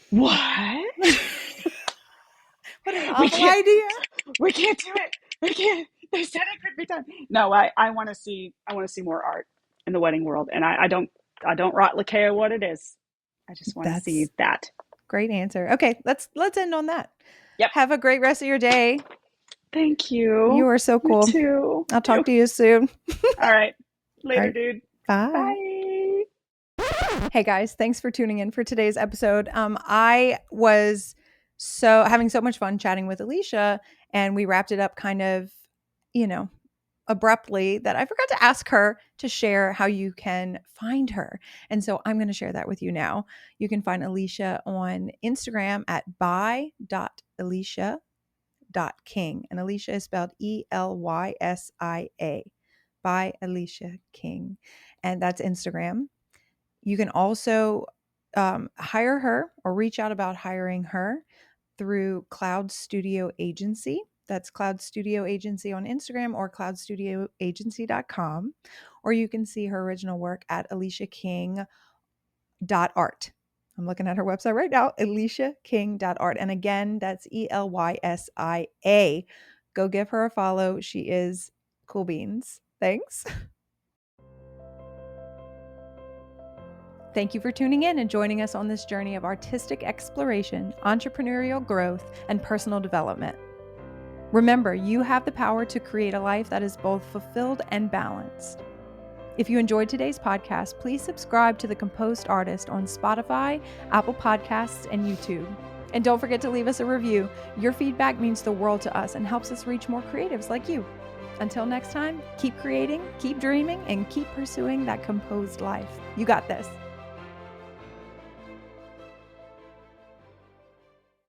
What? What an We awful can't idea. we can't do it. We can't. They said it could be done. No, I want to see more art in the wedding world, and I don't rot Lakea what it is. I just want to see That's that. great answer. Okay, let's end on that. Yep. Have a great rest of your day. Thank You you. are so You cool. too. I'll You. talk to you soon. All right. All Later, right. dude. Bye. Bye. Hey guys, thanks for tuning in for today's episode. I was having so much fun chatting with Elysia, and we wrapped it up kind of, you know, abruptly that I forgot to ask her to share how you can find her. And so I'm going to share that with you now. You can find Elysia on Instagram at by.elysia.king. And Elysia is spelled Elysia, by Elysia King. And that's Instagram. You can also hire her or reach out about hiring her through Cloud Studio Agency. That's Cloud Studio Agency on Instagram or cloudstudioagency.com. Or you can see her original work at elysiaking.art. I'm looking at her website right now, elysiaking.art. And again, that's Elysia. Go give her a follow. She is cool beans. Thanks. Thank you for tuning in and joining us on this journey of artistic exploration, entrepreneurial growth, and personal development. Remember, you have the power to create a life that is both fulfilled and balanced. If you enjoyed today's podcast, please subscribe to The Composed Artist on Spotify, Apple Podcasts, and YouTube. And don't forget to leave us a review. Your feedback means the world to us and helps us reach more creatives like you. Until next time, keep creating, keep dreaming, and keep pursuing that composed life. You got this.